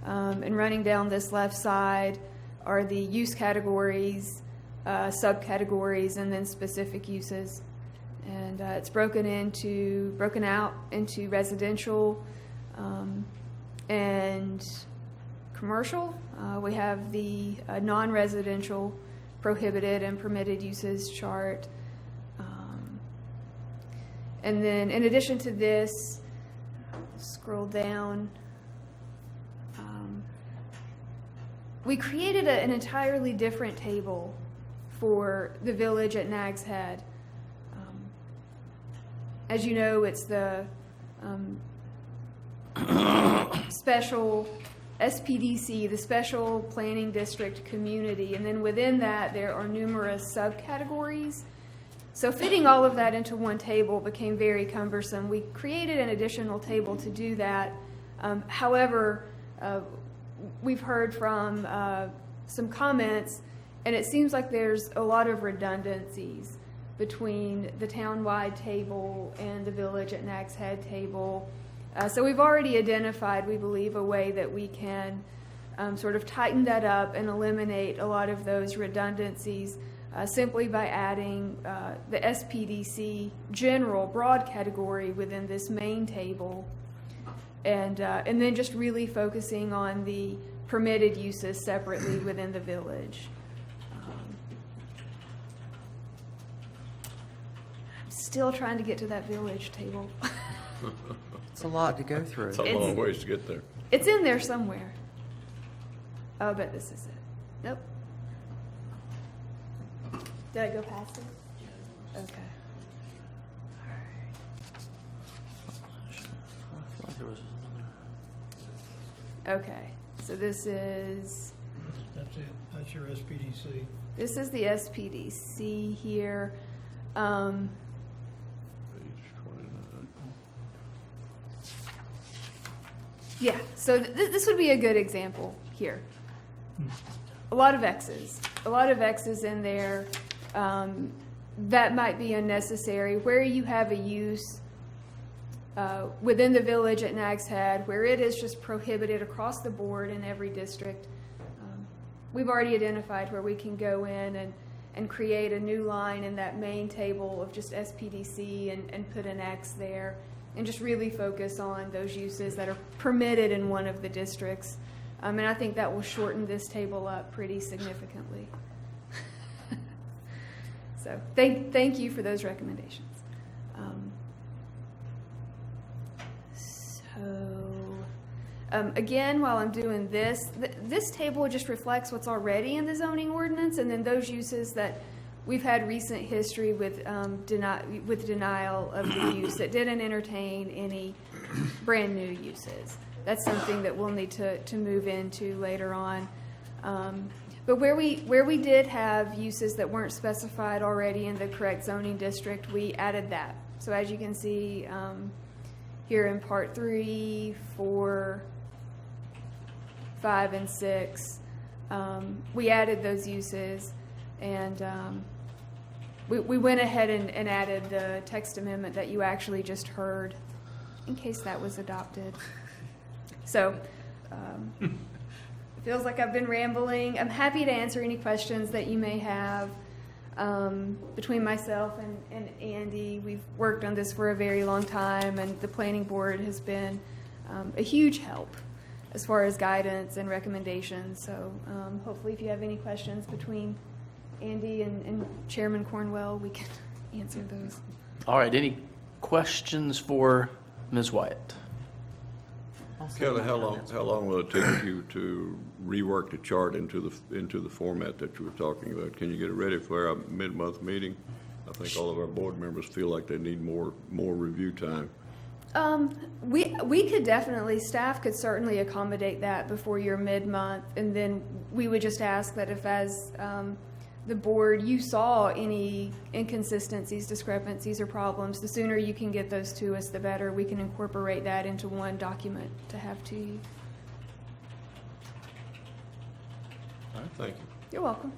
And running down this left side are the use categories, subcategories, and then specific uses. And it's broken out into residential and commercial. We have the non-residential prohibited and permitted uses chart. And then in addition to this, scroll down, we created an entirely different table for the village at Nags Head. As you know, it's the special SPDC, the Special Planning District Community, and then within that there are numerous subcategories. So fitting all of that into one table became very cumbersome. We created an additional table to do that. However, we've heard from some comments, and it seems like there's a lot of redundancies between the town-wide table and the village at Nags Head table. So we've already identified, we believe, a way that we can sort of tighten that up and eliminate a lot of those redundancies simply by adding the SPDC general broad category within this main table, and then just really focusing on the permitted uses separately within the village. Still trying to get to that village table. It's a lot to go through. It's a long ways to get there. It's in there somewhere. Oh, I bet this is it. Nope. Did I go past it? Okay. Okay, so this is... That's it. That's your SPDC. This is the SPDC here. Yeah, so this would be a good example here. A lot of X's. A lot of X's in there. That might be unnecessary. Where you have a use within the village at Nags Head, where it is just prohibited across the board in every district, we've already identified where we can go in and create a new line in that main table of just SPDC and put an X there, and just really focus on those uses that are permitted in one of the districts. And I think that will shorten this table up pretty significantly. So thank you for those recommendations. Again, while I'm doing this, this table just reflects what's already in the zoning ordinance, and then those uses that we've had recent history with denial of the use that didn't entertain any brand new uses. That's something that we'll need to move into later on. But where we did have uses that weren't specified already in the correct zoning district, we added that. So as you can see here in Part 3, 4, 5, and 6, we added those uses, and we went ahead and added the text amendment that you actually just heard, in case that was adopted. So it feels like I've been rambling. I'm happy to answer any questions that you may have. Between myself and Andy, we've worked on this for a very long time, and the planning board has been a huge help as far as guidance and recommendations. So hopefully if you have any questions between Andy and Chairman Cornwell, we can answer those. All right, any questions for Ms. Wyatt? Kelly, how long will it take you to rework the chart into the format that you were talking about? Can you get it ready for our mid-month meeting? I think all of our board members feel like they need more review time. We could definitely, staff could certainly accommodate that before your mid-month, and then we would just ask that if, as the board, you saw any inconsistencies, discrepancies, or problems, the sooner you can get those to us, the better. We can incorporate that into one document to have to you. All right, thank you. You're welcome.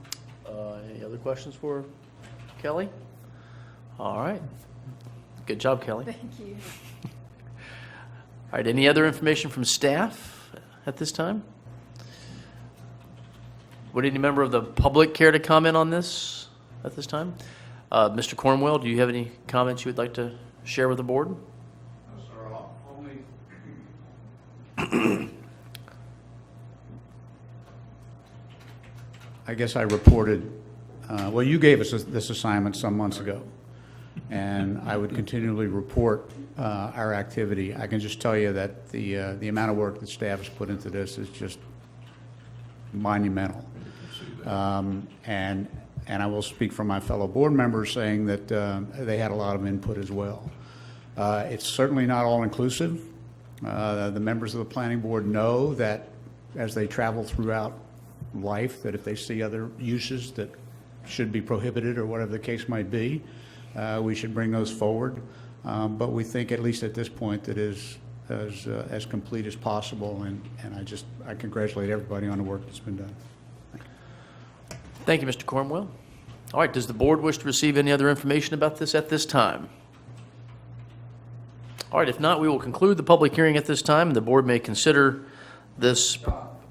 Any other questions for Kelly? All right. Good job, Kelly. Thank you. All right, any other information from staff at this time? Would any member of the public care to comment on this at this time? Mr. Cornwell, do you have any comments you would like to share with the board? No, sir, only I guess I reported well, you gave us this assignment some months ago, and I would continually report our activity. I can just tell you that the amount of work that staff has put into this is just monumental. And I will speak for my fellow board members saying that they had a lot of input as well. It's certainly not all-inclusive. The members of the planning board know that as they travel throughout life, that if they see other uses that should be prohibited or whatever the case might be, we should bring those forward. But we think, at least at this point, that is as complete as possible, and I congratulate everybody on the work that's been done. Thank you, Mr. Cornwell. All right, does the board wish to receive any other information about this at this time? All right, if not, we will conclude the public hearing at this time, and the board may consider this.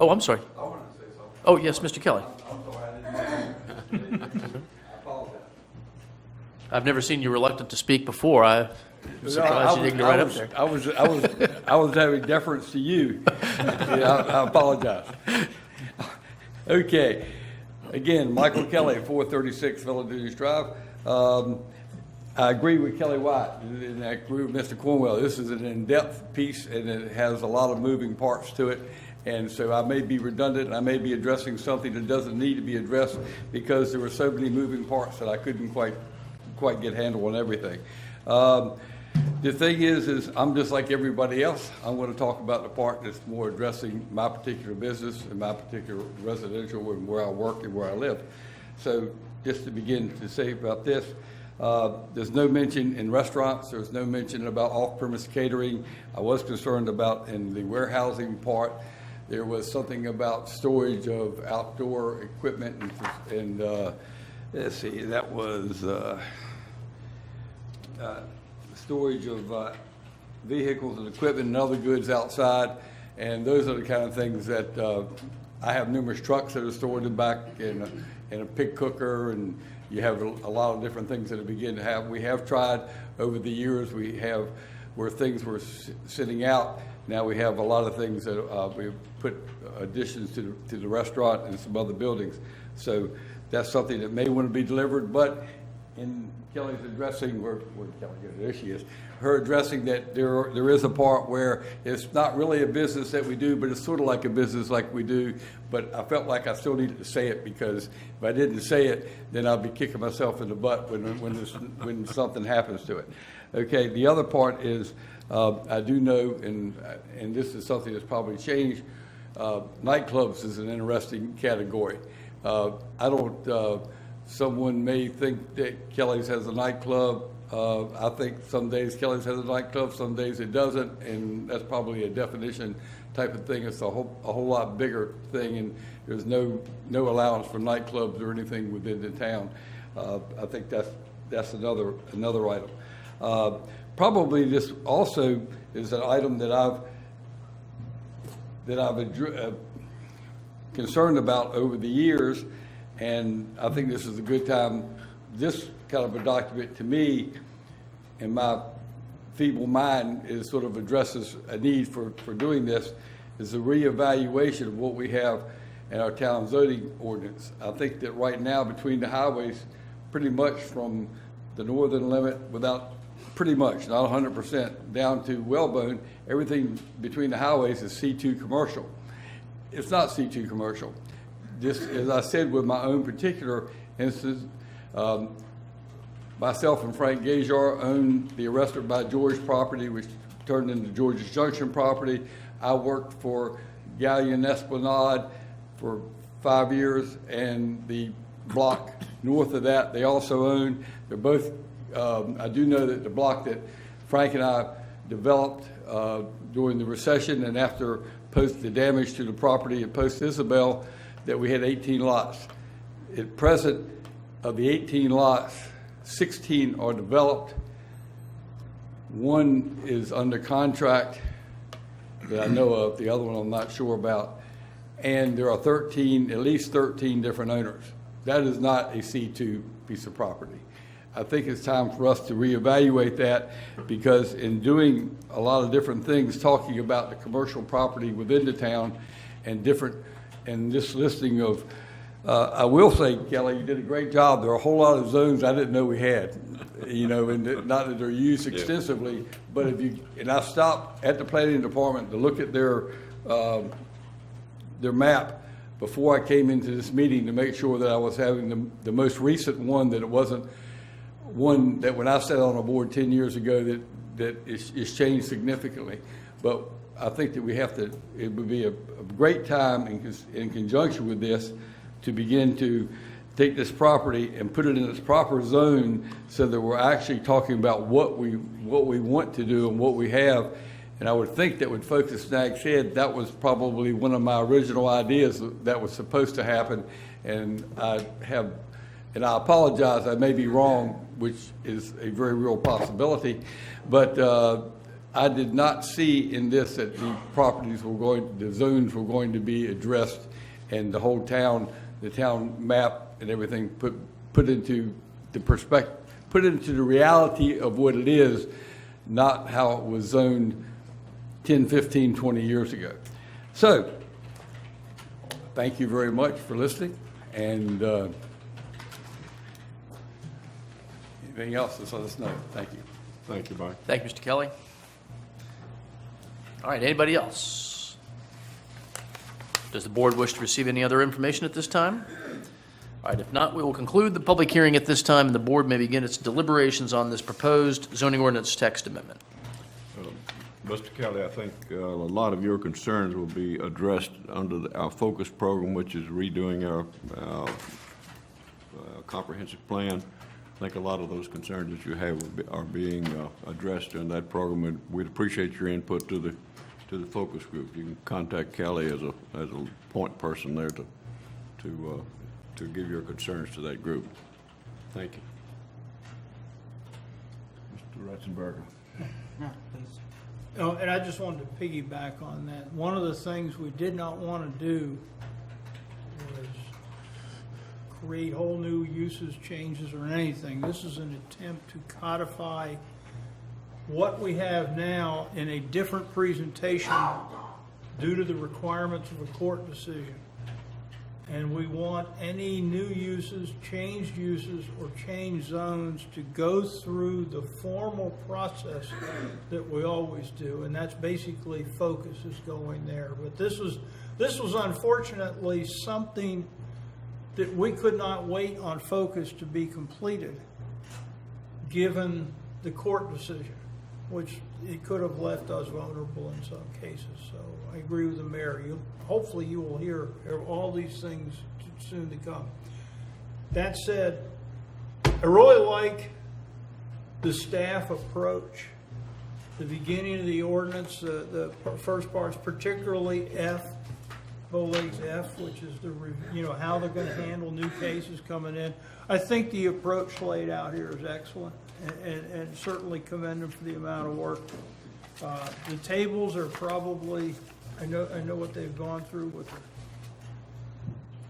Oh, I'm sorry. I want to say something. Oh, yes, Mr. Kelly. I'm sorry, I didn't. I apologize. I've never seen you reluctant to speak before. I'm surprised you didn't get right up there. I was having deference to you. Yeah, I apologize. Okay. Again, Michael Kelly, 436 Villadunias Drive. I agree with Kelly Wyatt, and I agree with Mr. Cornwell. This is an in-depth piece, and it has a lot of moving parts to it. And so I may be redundant, and I may be addressing something that doesn't need to be addressed because there were so many moving parts that I couldn't quite get handle on everything. The thing is I'm just like everybody else. I'm going to talk about the part that's more addressing my particular business and my particular residential and where I work and where I live. So just to begin to say about this, there's no mention in restaurants. There's no mention about off-premise catering. I was concerned about in the warehousing part. There was something about storage of outdoor equipment and let's see, that was storage of vehicles and equipment and other goods outside. And those are the kind of things that I have numerous trucks that are stored in back in a pig cooker, and you have a lot of different things that it begin to have. We have tried over the years, we have where things were sitting out. Now we have a lot of things that we've put additions to the restaurant and some other buildings. So that's something that may want to be delivered, but in Kelly's addressing, where Kelly is, there she is, her addressing that there is a part where it's not really a business that we do, but it's sort of like a business like we do. But I felt like I still needed to say it, because if I didn't say it, then I'll be kicking myself in the butt when something happens to it. Okay, the other part is I do know, and this is something that's probably changed, nightclubs is an interesting category. Someone may think that Kelly's has a nightclub. I think some days Kelly's has a nightclub, some days it doesn't, and that's probably a definition type of thing. It's a whole lot bigger thing, and there's no allowance for nightclubs or anything within the town. I think that's another item. Probably this also is an item that I've concerned about over the years. And I think this is a good time. This kind of a document, to me, in my feeble mind, is sort of addresses a need for doing this, is a reevaluation of what we have in our town zoning ordinance. I think that right now between the highways, pretty much from the northern limit, without pretty much, not 100%, down to Wellbone, everything between the highways is C2 commercial. It's not C2 commercial. Just as I said, with my own particular instance, myself and Frank Gajar owned the Arrested by George property, which turned into George's Junction property. I worked for Galleon Esplanade for 5 years, and the block north of that they also own. They're both, I do know that the block that Frank and I developed during the recession and after the damage to the property at Post Isabel, that we had 18 lots. At present, of the 18 lots, 16 are developed. One is under contract that I know of. The other one I'm not sure about. And there are at least 13 different owners. That is not a C2 piece of property. I think it's time for us to reevaluate that, because in doing a lot of different things, talking about the commercial property within the town and this listing of I will say, Kelly, you did a great job. There are a whole lot of zones I didn't know we had, and not that they're used extensively, but and I stopped at the planning department to look at their map before I came into this meeting to make sure that I was having the most recent one, that it wasn't one that when I sat on a board 10 years ago that is changed significantly. But I think that it would be a great time in conjunction with this to begin to take this property and put it in its proper zone so that we're actually talking about what we want to do and what we have. And I would think that would focus Nags Head. That was probably one of my original ideas that was supposed to happen. And I apologize, I may be wrong, which is a very real possibility. But I did not see in this that the zones were going to be addressed, and the whole town, the town map and everything put into the perspective, put into the reality of what it is, not how it was zoned 10, 15, 20 years ago. So, thank you very much for listening, and anything else, just let us know. Thank you. Thank you, Mike. Thank you, Mr. Kelly. All right, anybody else? Does the board wish to receive any other information at this time? All right, if not, we will conclude the public hearing at this time, and the board may begin its deliberations on this proposed zoning ordinance text amendment. Mr. Kelly, I think a lot of your concerns will be addressed under our focus program, which is redoing our comprehensive plan. I think a lot of those concerns that you have are being addressed in that program, and we'd appreciate your input to the focus group. You can contact Kelly as a point person there to give your concerns to that group. Thank you. Mr. Ratzenberger. Oh, and I just wanted to piggyback on that. One of the things we did not want to do was create whole new uses, changes, or anything. This is an attempt to codify what we have now in a different presentation due to the requirements of a court decision. And we want any new uses, changed uses, or changed zones to go through the formal process that we always do, and that's basically focus is going there. But this was unfortunately something that we could not wait on focus to be completed, given the court decision, which it could have left us vulnerable in some cases. So I agree with the mayor. Hopefully you will hear all these things soon to come. That said, I really like the staff approach. The beginning of the ordinance, the first part is particularly F, Bolegs F, which is how they're going to handle new cases coming in. I think the approach laid out here is excellent, and certainly commend them for the amount of work. The tables are probably, I know what they've gone through with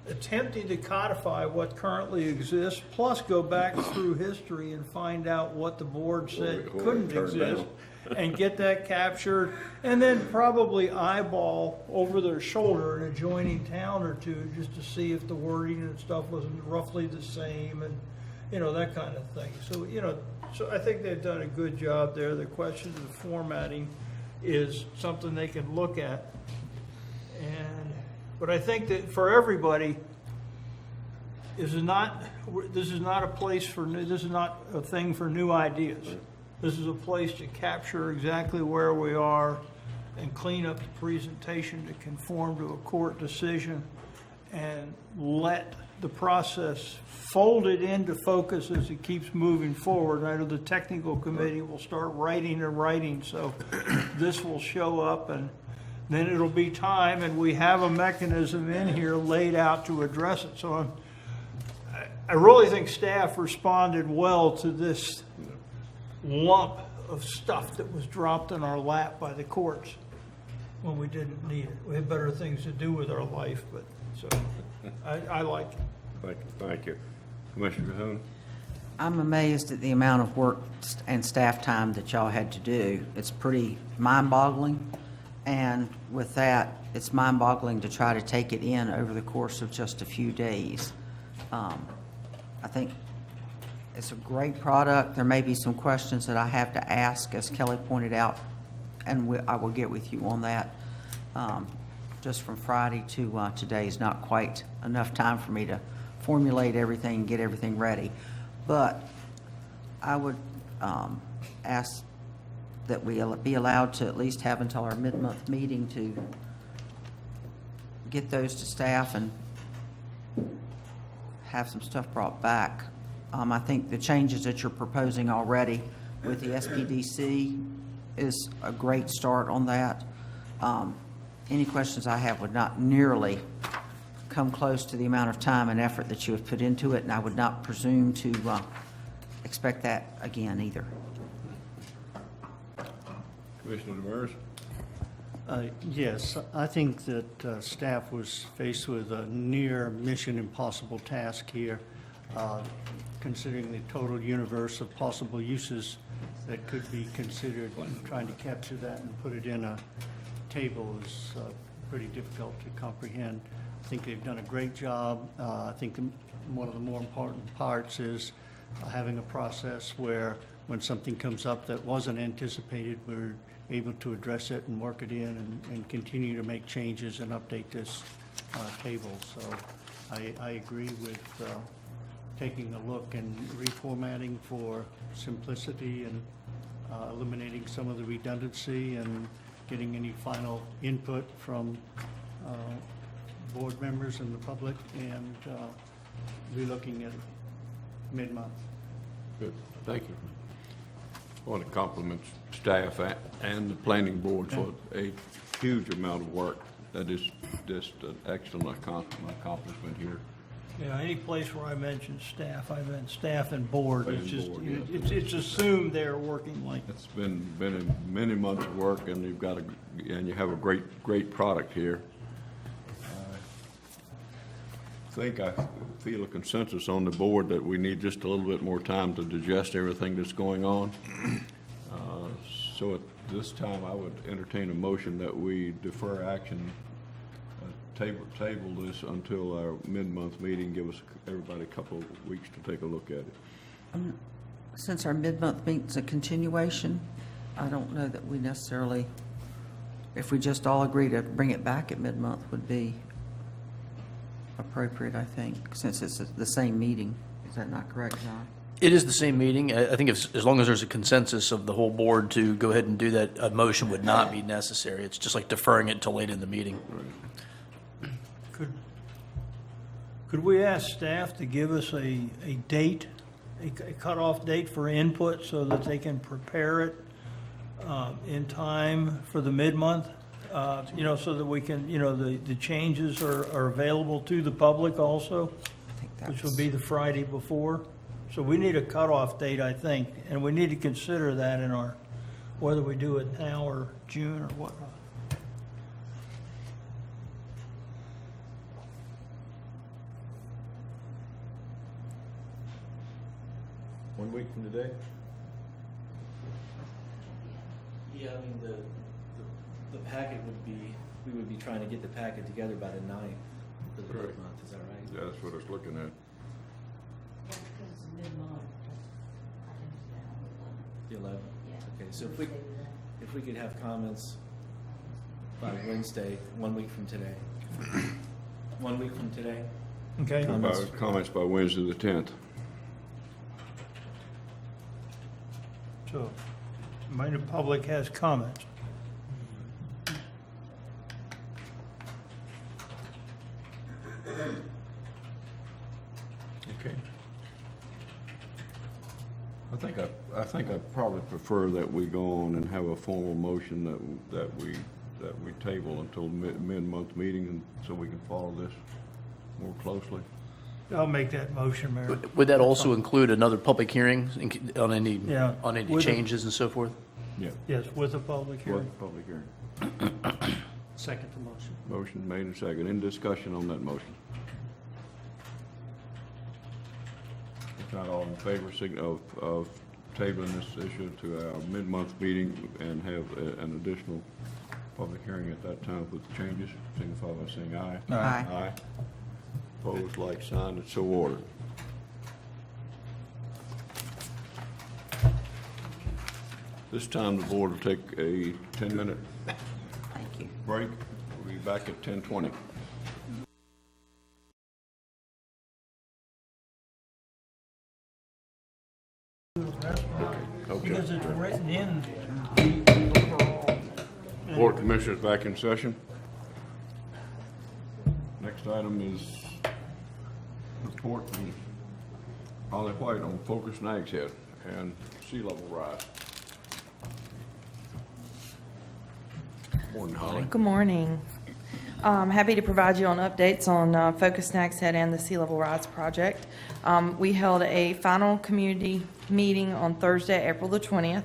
attempting to codify what currently exists, plus go back through history and find out what the board said couldn't exist, and get that captured, and then probably eyeball over their shoulder an adjoining town or two just to see if the wording and stuff wasn't roughly the same, and that kind of thing. So I think they've done a good job there. The question of the formatting is something they can look at. But I think that for everybody, this is not a place for new. This is not a thing for new ideas. This is a place to capture exactly where we are and clean up the presentation to conform to a court decision, and let the process fold it into focus as it keeps moving forward. I know the technical committee will start writing, so this will show up, and then it'll be time, and we have a mechanism in here laid out to address it. So I really think staff responded well to this lump of stuff that was dropped in our lap by the courts when we didn't need it. We had better things to do with our life, but so I like it. Thank you. Commissioner Cahoon? I'm amazed at the amount of work and staff time that y'all had to do. It's pretty mind-boggling. And with that, it's mind-boggling to try to take it in over the course of just a few days. I think it's a great product. There may be some questions that I have to ask, as Kelly pointed out, and I will get with you on that. Just from Friday to today is not quite enough time for me to formulate everything and get everything ready. But I would ask that we be allowed to at least have until our mid-month meeting to get those to staff and have some stuff brought back. I think the changes that you're proposing already with the SPDC is a great start on that. Any questions I have would not nearly come close to the amount of time and effort that you have put into it, and I would not presume to expect that again either. Commissioner Demers? Yes, I think that staff was faced with a near mission impossible task here, considering the total universe of possible uses that could be considered. Trying to capture that and put it in a table is pretty difficult to comprehend. I think they've done a great job. I think one of the more important parts is having a process where when something comes up that wasn't anticipated, we're able to address it and work it in and continue to make changes and update this table. So I agree with taking a look and reformatting for simplicity and eliminating some of the redundancy and getting any final input from board members and the public, and relooking at mid-month. Good, thank you. I want to compliment staff and the planning board for a huge amount of work. That is just an excellent accomplishment here. Yeah, any place where I mention staff, I meant staff and board. And It's just, board, yeah. it's assumed they're working like. It's been many months of work, and you have a great product here. I feel a consensus on the board that we need just a little bit more time to digest everything that's going on. So at this time, I would entertain a motion that we defer action, table this until our mid-month meeting, give everybody a couple of weeks to take a look at it. Since our mid-month meeting's a continuation, I don't know that we necessarily, if we just all agree to bring it back at mid-month would be appropriate, I think, since it's the same meeting. Is that not correct, John? It is the same meeting. I think as long as there's a consensus of the whole board to go ahead and do that, a motion would not be necessary. It's just like deferring it till late in the meeting. Could we ask staff to give us a date, a cutoff date for input so that they can prepare it in time for the mid-month? So that we can, the changes are available to the public also, which will be the Friday before. So we need a cutoff date, I think, and we need to consider that in our, whether we do it now or June or whatnot. One week from today? Yeah, I mean, the packet would be, we would be trying to get the packet together by the 9th for the Right. month, is that right? Yeah, that's what I was looking at. The 11th? Okay, so if we could have comments by Wednesday, 1 week from today. 1 week from today? Okay. Comments by Wednesday the 10th. So, the public has comments. Okay. I think I probably prefer that we go on and have a formal motion that we table until mid-month meeting, and so we can follow this more closely. I'll make that motion, Mayor. Would that also include another public hearing on any Yeah. changes and so forth? Yeah. Yes, with a public hearing. What public hearing? Second the motion. Motion made and second. Any discussion on that motion? If not, all in favor of tabling this issue to our mid-month meeting and have an additional Public hearing at that time with changes, signify by saying aye. Aye. Aye. Opposed, like sign, it's so ordered. This time the board will take a 10-minute break. We'll be back at 10:20. Okay. Because it's written in. Board of Commissioners back in session. Next item is report from Holly White on focused Nags Head and sea level rise. Morning, Holly. Good morning. Happy to provide you on updates on Focus Nags Head and the Sea Level Rise project. We held a final community meeting on Thursday, April the 20th,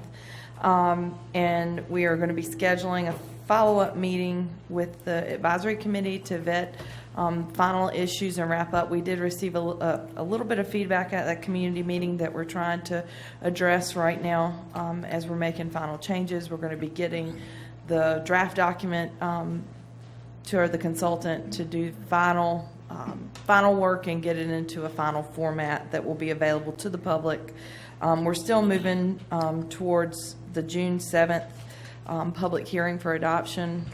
and we are going to be scheduling a follow-up meeting with the advisory committee to vet final issues and wrap up. We did receive a little bit of feedback at that community meeting that we're trying to address right now as we're making final changes. We're going to be getting the draft document to the consultant to do final work and get it into a final format that will be available to the public. We're still moving towards the June 7th public hearing for adoption,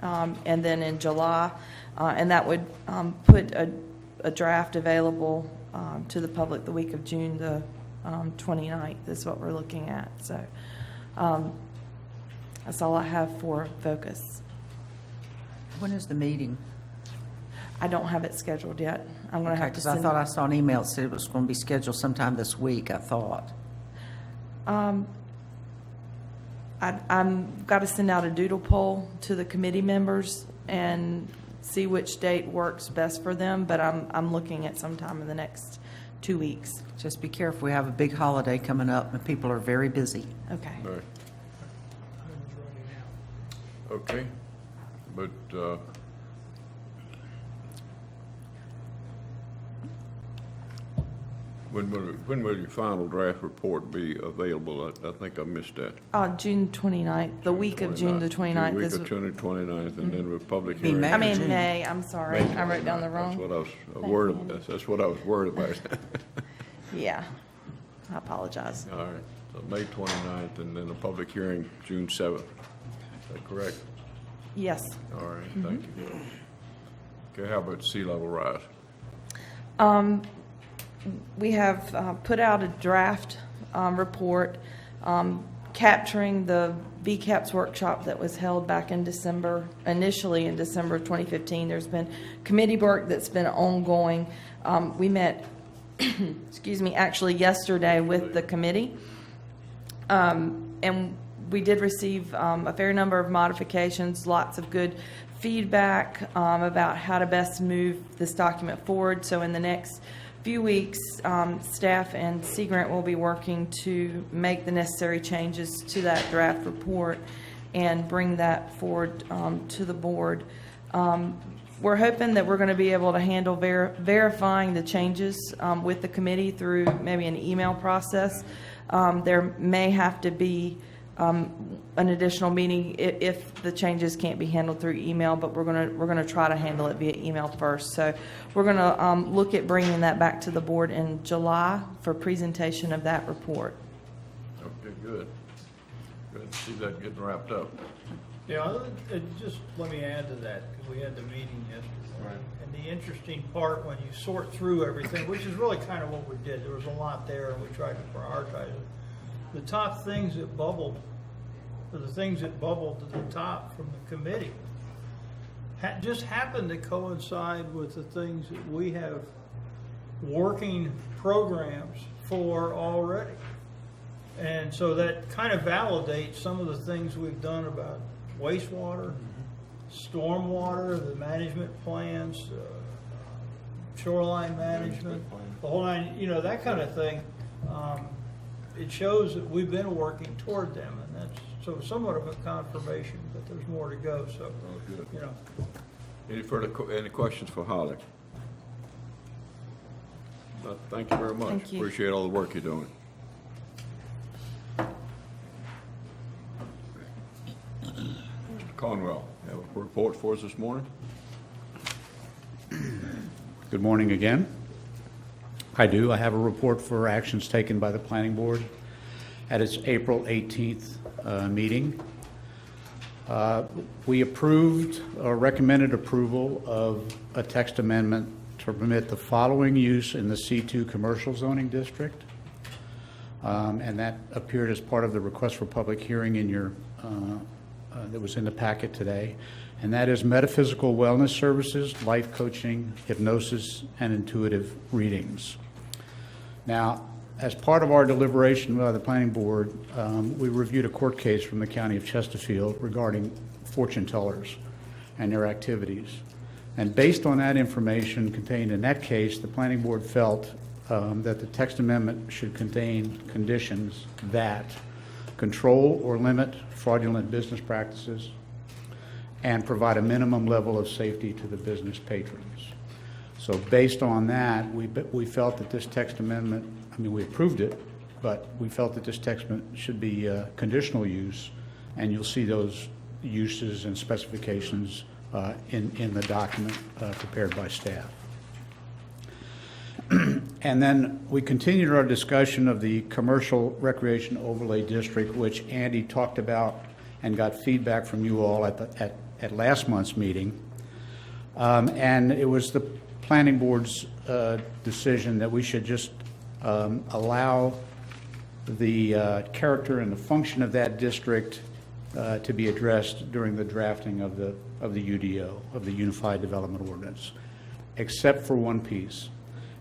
and then in July, and that would put a draft available to the public the week of June the 29th is what we're looking at. So that's all I have for Focus. When is the meeting? I don't have it scheduled yet. I'm going to have to Because I thought I saw an email that said it was going to be scheduled sometime this week, I thought. I'm got to send out a doodle poll to the committee members and see which date works best for them, but I'm looking at sometime in the next 2 weeks. Just be careful. We have a big holiday coming up and people are very busy. Okay. All right. Okay, but when will your final draft report be available? I think I missed that. June 29th, the week of June the 29th. The week is of June 29th, and then with public Be hearing. May. I mean, June. May, I'm sorry. I wrote down the wrong. That's what I was worried about. That's what I was worried about. Yeah, I apologize. All right, so May 29th, and then a public hearing June 7th. Is that correct? Yes. All right, thank you. Okay, how about sea level rise? We have put out a draft report capturing the VCAPS workshop that was held back in December, initially in December of 2015. There's been committee work that's been ongoing. We met, excuse me, actually yesterday with the committee. And we did receive a fair number of modifications, lots of good feedback about how to best move this document forward. So in the next few weeks, staff and Sea Grant will be working to make the necessary changes to that draft report and bring that forward to the board. We're hoping that we're going to be able to handle verifying the changes with the committee through maybe an email process. There may have to be an additional meeting if the changes can't be handled through email, but we're gonna try to handle it via email first. So we're gonna look at bringing that back to the board in July for presentation of that report. Okay, good. Good to see that getting wrapped up. Yeah, just let me add to that, because we had the meeting yesterday. Right. And the interesting part, when you sort through everything, which is really kind of what we did, there was a lot there, and we tried to prioritize it. The top things that bubbled, or the things that bubbled to the top from the committee, just happened to coincide with the things that we have working programs for already. And so that kind of validates some of the things we've done about wastewater, stormwater, the management plans, shoreline management, the whole nine, that kind of thing. It shows that we've been working toward them, and that's so somewhat of a confirmation, but there's more to go. So, Good. Any questions for Holly? Thank you very much. Thank you. Appreciate all the work you're doing. Cornwell, you have a report for us this morning? Good morning again. I do. I have a report for actions taken by the Planning Board at its April 18th meeting. We approved or recommended approval of a text amendment to permit the following use in the C2 commercial zoning district. And that appeared as part of the request for public hearing in your that was in the packet today. And that is metaphysical wellness services, life coaching, hypnosis, and intuitive readings. Now, as part of our deliberation by the Planning Board, we reviewed a court case from the County of Chesterfield regarding fortune tellers and their activities. And based on that information contained in that case, the Planning Board felt that the text amendment should contain conditions that control or limit fraudulent business practices and provide a minimum level of safety to the business patrons. So based on that, we felt that this text amendment, I mean, we approved it, but we felt that this text amendment should be conditional use, and you'll see those uses and specifications in the document prepared by staff. And then we continued our discussion of the Commercial Recreation Overlay District, which Andy talked about and got feedback from you all at last month's meeting. And it was the Planning Board's decision that we should just allow the character and the function of that district to be addressed during the drafting of the UDO, of the Unified Development Ordinance, except for one piece,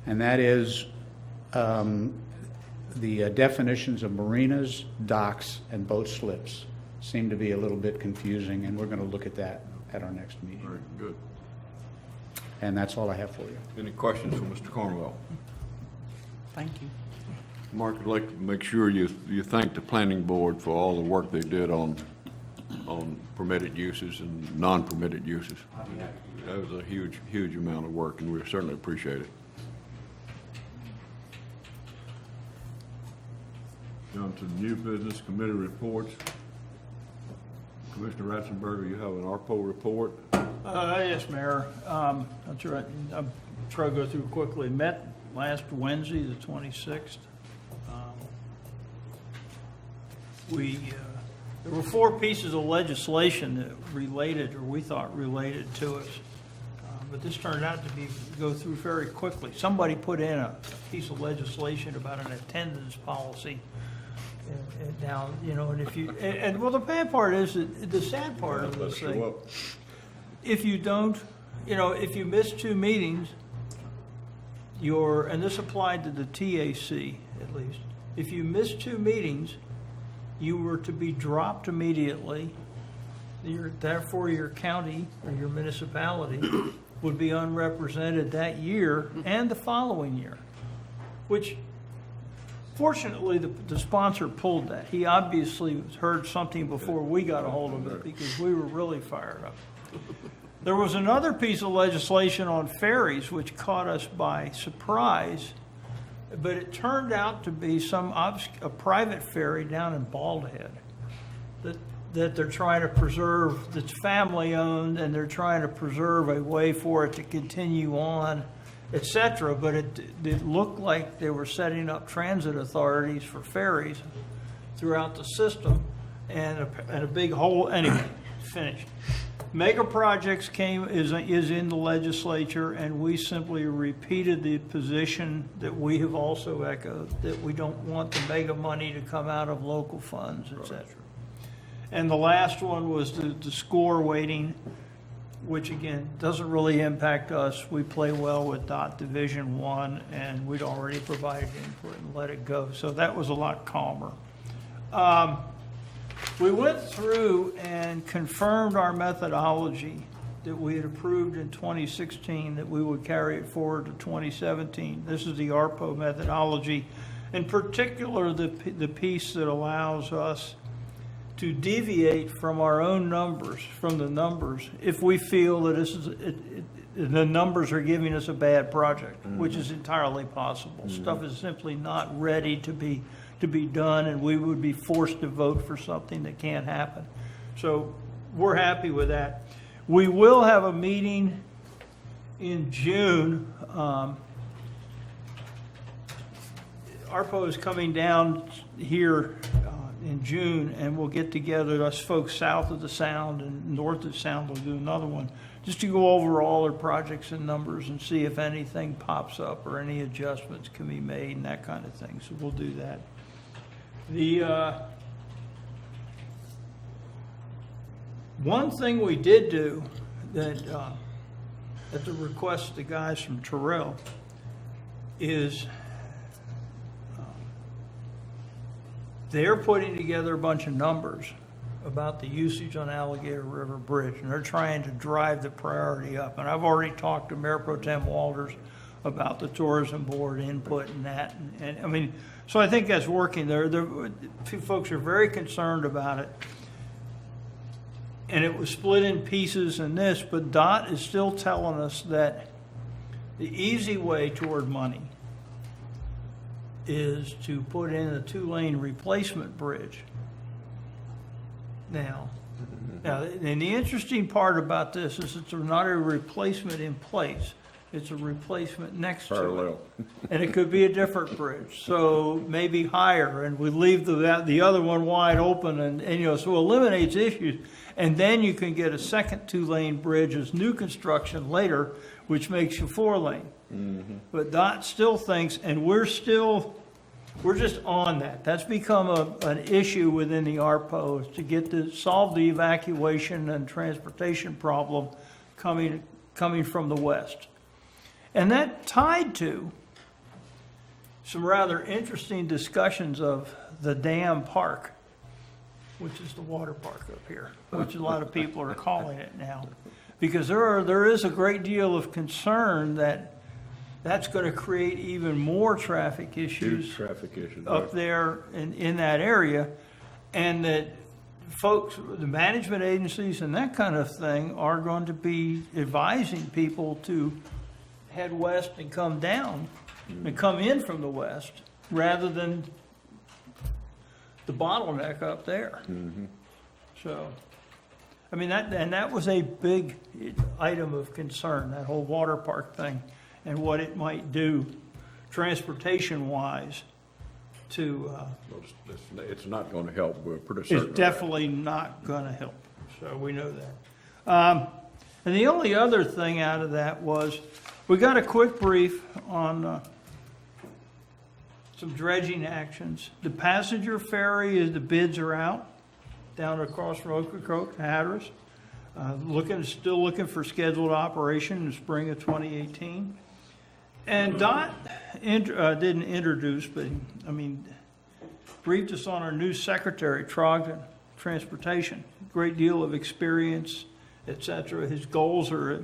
and that is the definitions of marinas, docks, and boat slips seem to be a little bit confusing, and we're going to look at that at our next meeting. Very good. And that's all I have for you. Any questions for Mr. Cornwell? Thank you. Mark, I'd like to make sure you thank the Planning Board for all the work they did on permitted uses and non-permitted uses. That was a huge amount of work, and we certainly appreciate it. Down to the new business committee reports. Commissioner Ratzenberger, you have an ARPO report. Yes, Mayor. I'll try to go through quickly. Met last Wednesday, the 26th. There were 4 pieces of legislation that related, or we thought related to us, but this turned out to go through very quickly. Somebody put in a piece of legislation about an attendance policy. And now, you know, and if you, and well, the bad part is that the sad part of this thing, if you don't, you know, if you miss 2 meetings, and this applied to the TAC at least, if you miss 2 meetings, you were to be dropped immediately. Therefore, your county or your municipality would be unrepresented that year and the following year, which fortunately the sponsor pulled that. He obviously heard something before we got a hold of it because we were really fired up. There was another piece of legislation on ferries which caught us by surprise, but it turned out to be a private ferry down in Bald Head that they're trying to preserve, that's family owned, and they're trying to preserve a way for it to continue on, etc. But it looked like they were setting up transit authorities for ferries throughout the system, and a big hole. Anyway, finished. Mega projects is in the legislature, and we simply repeated the position that we have also echoed, that we don't want the mega money to come out of local funds, etc. And the last one was the score weighting, which again doesn't really impact us. We play well with DOT Division 1, and we'd already provided input and let it go. So that was a lot calmer. We went through and confirmed our methodology that we had approved in 2016, that we would carry it forward to 2017. This is the ARPO methodology, in particular the piece that allows us to deviate from our own numbers, from the numbers, if we feel that the numbers are giving us a bad project, which is entirely possible. Stuff is simply not ready to be done, and we would be forced to vote for something that can't happen. So we're happy with that. We will have a meeting in June. ARPO is coming down here in June, and we'll get together, us folks south of the Sound and north of the Sound will do another one, just to go over all their projects and numbers and see if anything pops up or any adjustments can be made and that kind of thing. So we'll do that. The one thing we did do that, at the request of the guys from Terrell, is they're putting together a bunch of numbers about the usage on Alligator River Bridge, and they're trying to drive the priority up. And I've already talked to Mayor Pro Tem Walters about the tourism board input and that. And I mean, so I think that's working. Folks are very concerned about it. And it was split in pieces in this, but DOT is still telling us that the easy way toward money is to put in a 2-lane replacement bridge. Now, and the interesting part about this is it's not a replacement in place. It's a replacement next to it. And it could be a different bridge, so maybe higher, and we leave the other one wide open, and you know, so eliminates issues. And then you can get a second 2-lane bridge as new construction later, which makes you 4-lane. But DOT still thinks, and we're just on that. That's become an issue within the ARPO, is to get to solve the evacuation and transportation problem coming from the west. And that tied to some rather interesting discussions of the dam park, which is the water park up here, which a lot of people are calling it now. Because there is a great deal of concern that that's going to create even more traffic issues, up there in that area, and that folks, the management agencies and that kind of thing are going to be advising people to head west and come down and come in from the west rather than the bottleneck up there. So, I mean, that was a big item of concern, that whole water park thing, and what it might do transportation-wise to... it's not going to help, we're pretty certain. It's definitely not going to help, so we know that. And the only other thing out of that was, we got a quick brief on some dredging actions. The passenger ferry, the bids are out down across from Ocracoke to Hatteras. Still looking for scheduled operation in the spring of 2018. And DOT didn't introduce, but I mean, briefed us on our new secretary, Trogdon, Transportation. Great deal of experience, etc. His goals are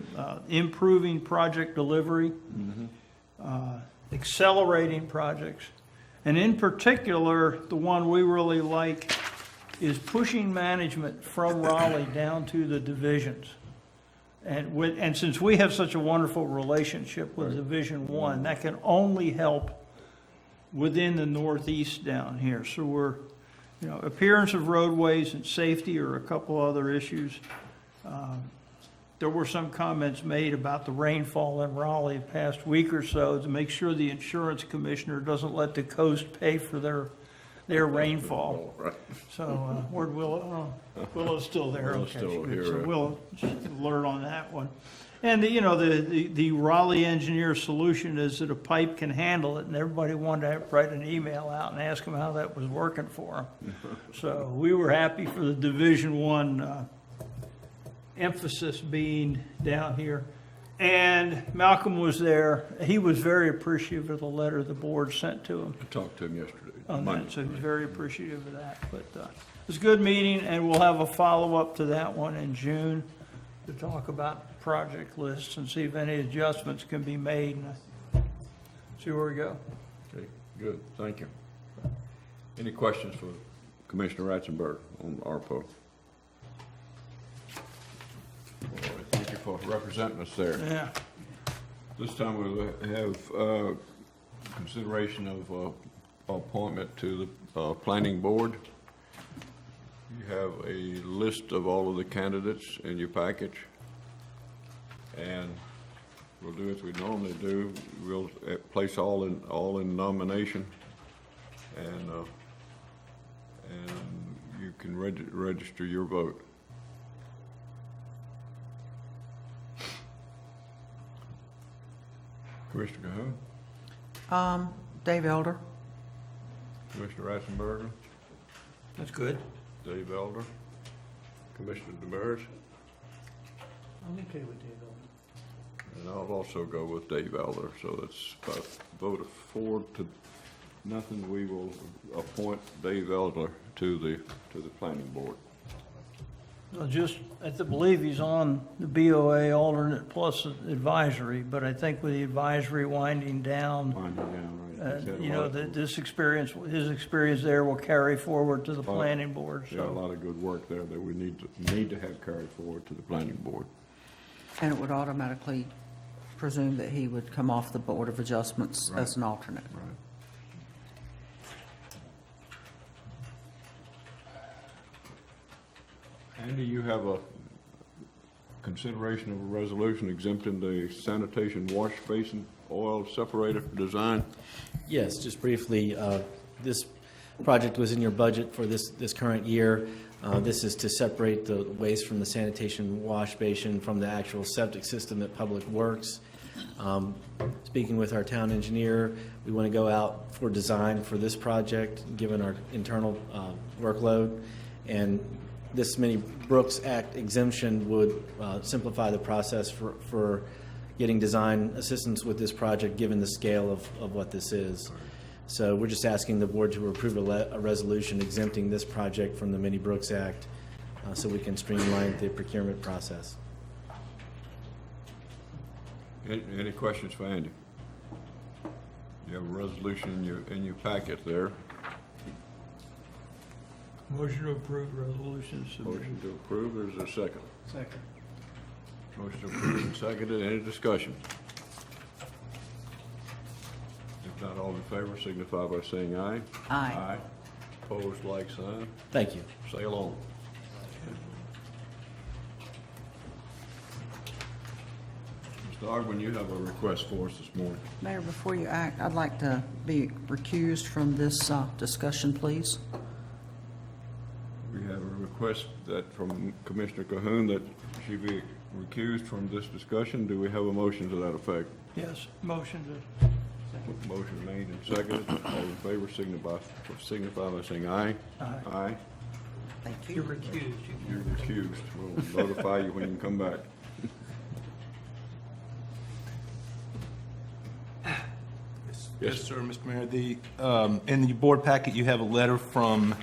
improving project delivery, accelerating projects, and in particular, the one we really like is pushing management from Raleigh down to the divisions. And since we have such a wonderful relationship with Division 1, that can only help within the Northeast down here. So we're, you know, appearance of roadways and safety are a couple other issues. There were some comments made about the rainfall in Raleigh the past week or so to make sure the insurance commissioner doesn't let the coast pay for their rainfall. Right. So where'd Willow? Oh, Willow's still there. Willow's Okay, still good. here, So right. we'll alert on that one. And the Raleigh Engineer solution is that a pipe can handle it, and everybody wanted to write an email out and ask them how that was working for them. So we were happy for the Division 1 emphasis being down here. And Malcolm was there. He was very appreciative of the letter the board sent to him I talked to him yesterday. on Monday. that, so he's very appreciative of that. But it was a good meeting, and we'll have a follow-up to that one in June to talk about project lists and see if any adjustments can be made and see where we go. Okay, good, thank you. Any questions for Commissioner Ratzenberg on ARPO? All right, thank you for representing us there. Yeah. This time we'll have consideration of appointment to the planning board. You have a list of all of the candidates in your package. And we'll do as we normally do. We'll place all in nomination. And you can register your vote. Commissioner Cahoon? Dave Elder. Commissioner Ratzenberger? That's good. Dave Elder? Commissioner Demers? I'm okay with Dave Elder. And I'll also go with Dave Elder, so that's about a vote of 4-0. We will appoint Dave Elder to the planning board. Well, I believe he's on the BOA alternate plus advisory, but I think with the advisory winding down, Right. his experience there will carry forward to the planning board. Yeah, a lot of good work there that we need to have carried forward to the planning board. And it would automatically presume that he would come off the Board of Adjustments as an alternate. Right. Andy, you have a consideration of a resolution exempting the sanitation wash basin oil separator design? Yes, just briefly, this project was in your budget for this current year. This is to separate the waste from the sanitation wash basin from the actual septic system at Public Works. Speaking with our town engineer, we want to go out for design for this project, given our internal workload. And this Mini Brooks Act exemption would simplify the process for getting design assistance with this project, given the scale of what this is. So we're just asking the board to approve a resolution exempting this project from the Mini Brooks Act so we can streamline the procurement process. Any questions for Andy? You have a resolution in your packet there. Motion to approve resolution submitted. Motion to approve. There's a second. Second. Motion approved and seconded. Any discussion? If not, all in favor signify by saying aye. Aye. Aye. Opposed, like sign. Thank you. Say along. Mr. Ogden, you have a request for us this morning. Mayor, before you act, I'd like to be recused from this discussion, please. We have a request that from Commissioner Cahoon that she be recused from this discussion. Do we have a motion to that effect? Yes, motion to. Motion made and seconded. All in favor signify by saying aye. Aye. Aye. Thank you. You're recused. You're recused. We'll notify you when you come back. Yes, sir, Mr. Mayor. In the board packet, you have a letter from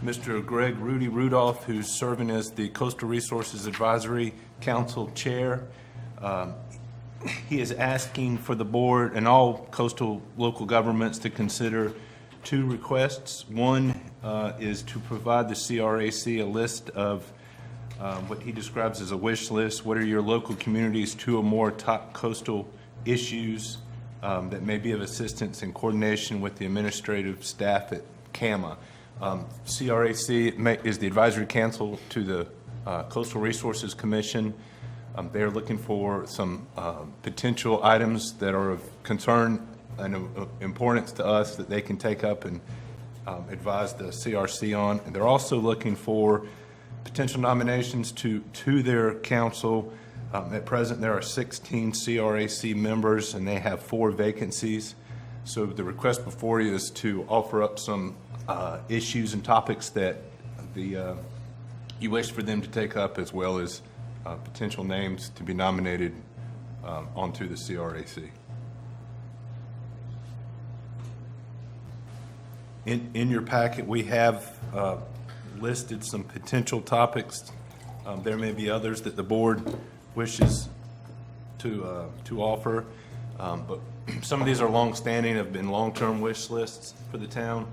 Mr. Greg Rudy Rudolph, who's serving as the Coastal Resources Advisory Council Chair. He is asking for the board and all coastal local governments to consider two requests. One is to provide the CRAC a list of what he describes as a wish list. What are your local communities' 2 or more top coastal issues that may be of assistance in coordination with the administrative staff at CAMA? CRAC is the advisory council to the Coastal Resources Commission. They're looking for some potential items that are of concern and of importance to us that they can take up and advise the CRC on. And they're also looking for potential nominations to their council. At present, there are 16 CRAC members, and they have 4 vacancies. So the request before you is to offer up some issues and topics that you wish for them to take up, as well as potential names to be nominated onto the CRAC. In your packet, we have listed some potential topics. There may be others that the board wishes to offer, but some of these are long-standing, have been long-term wish lists for the town.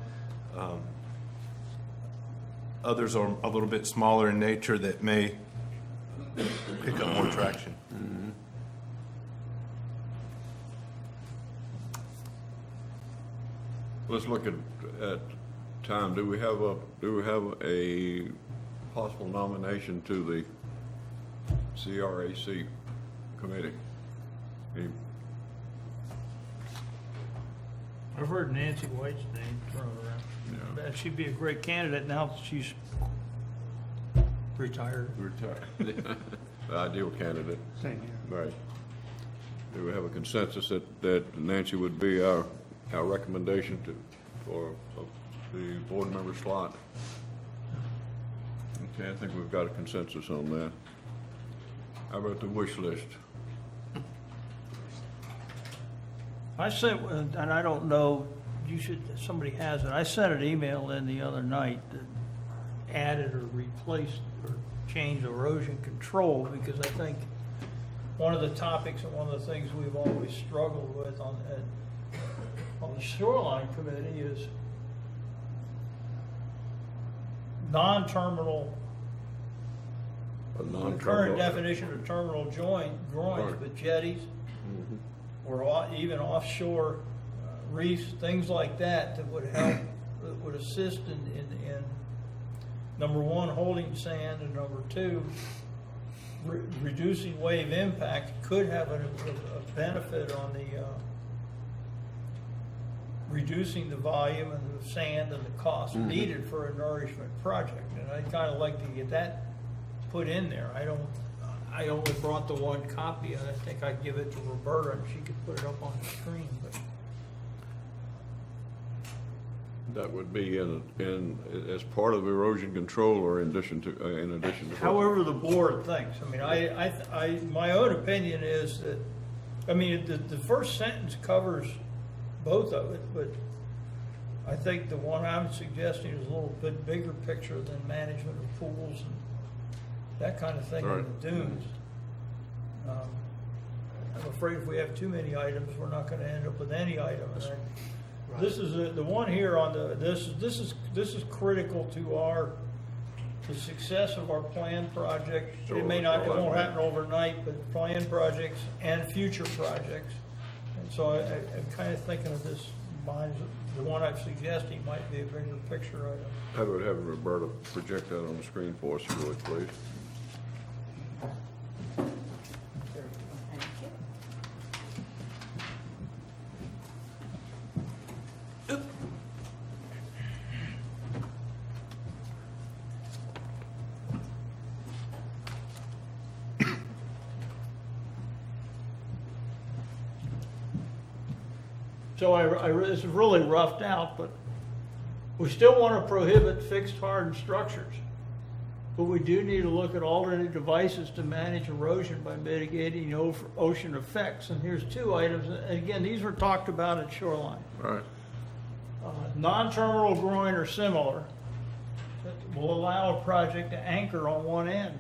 Others are a little bit smaller in nature that may pick up more traction. Mm-hmm. Let's look at time. Do we have a possible nomination to the CRAC committee? Any- I've heard Nancy White's name thrown around. Yeah. She'd be a great candidate now that she's retired. Retired. The ideal candidate. Same here. Right. Do we have a consensus that Nancy would be our recommendation for the board member slot? Okay, I think we've got a consensus on that. How about the wish list? I sent, and I don't know, somebody has it, I sent an email in the other night that added or replaced or changed erosion control, because I think one of the topics and one of the things we've always struggled with on the shoreline committee is non-terminal. The current definition of terminal groins, but jetties, or even offshore reefs, things like that would help, that would assist in number one, holding sand, and number two, reducing wave impact could have a benefit on the reducing the volume and the sand and the cost needed for a nourishment project. And I'd kind of like to get that put in there. I only brought the one copy, and I think I'd give it to Roberta, and she could put it up on the screen. But That would be as part of erosion control, or in addition to. however the board thinks. I mean, my own opinion is that, I mean, the first sentence covers both of it, but I think the one I'm suggesting is a little bit bigger picture than management of pools and that kind of thing in the dunes. I'm afraid if we have too many items, we're not going to end up with any item. This is the one here on this is critical to the success of our planned project. It won't happen overnight, but planned projects and future projects. And so I'm kind of thinking of this, the one I'm suggesting might be a bigger picture item. I would have Roberta project that on the screen for us, if you would, please. So this is really roughed out, but we still want to prohibit fixed hardened structures. But we do need to look at alternate devices to manage erosion by mitigating ocean effects. And here's two items. And again, these were talked about at shoreline. Right. Non-terminal groin or similar that will allow a project to anchor on one end,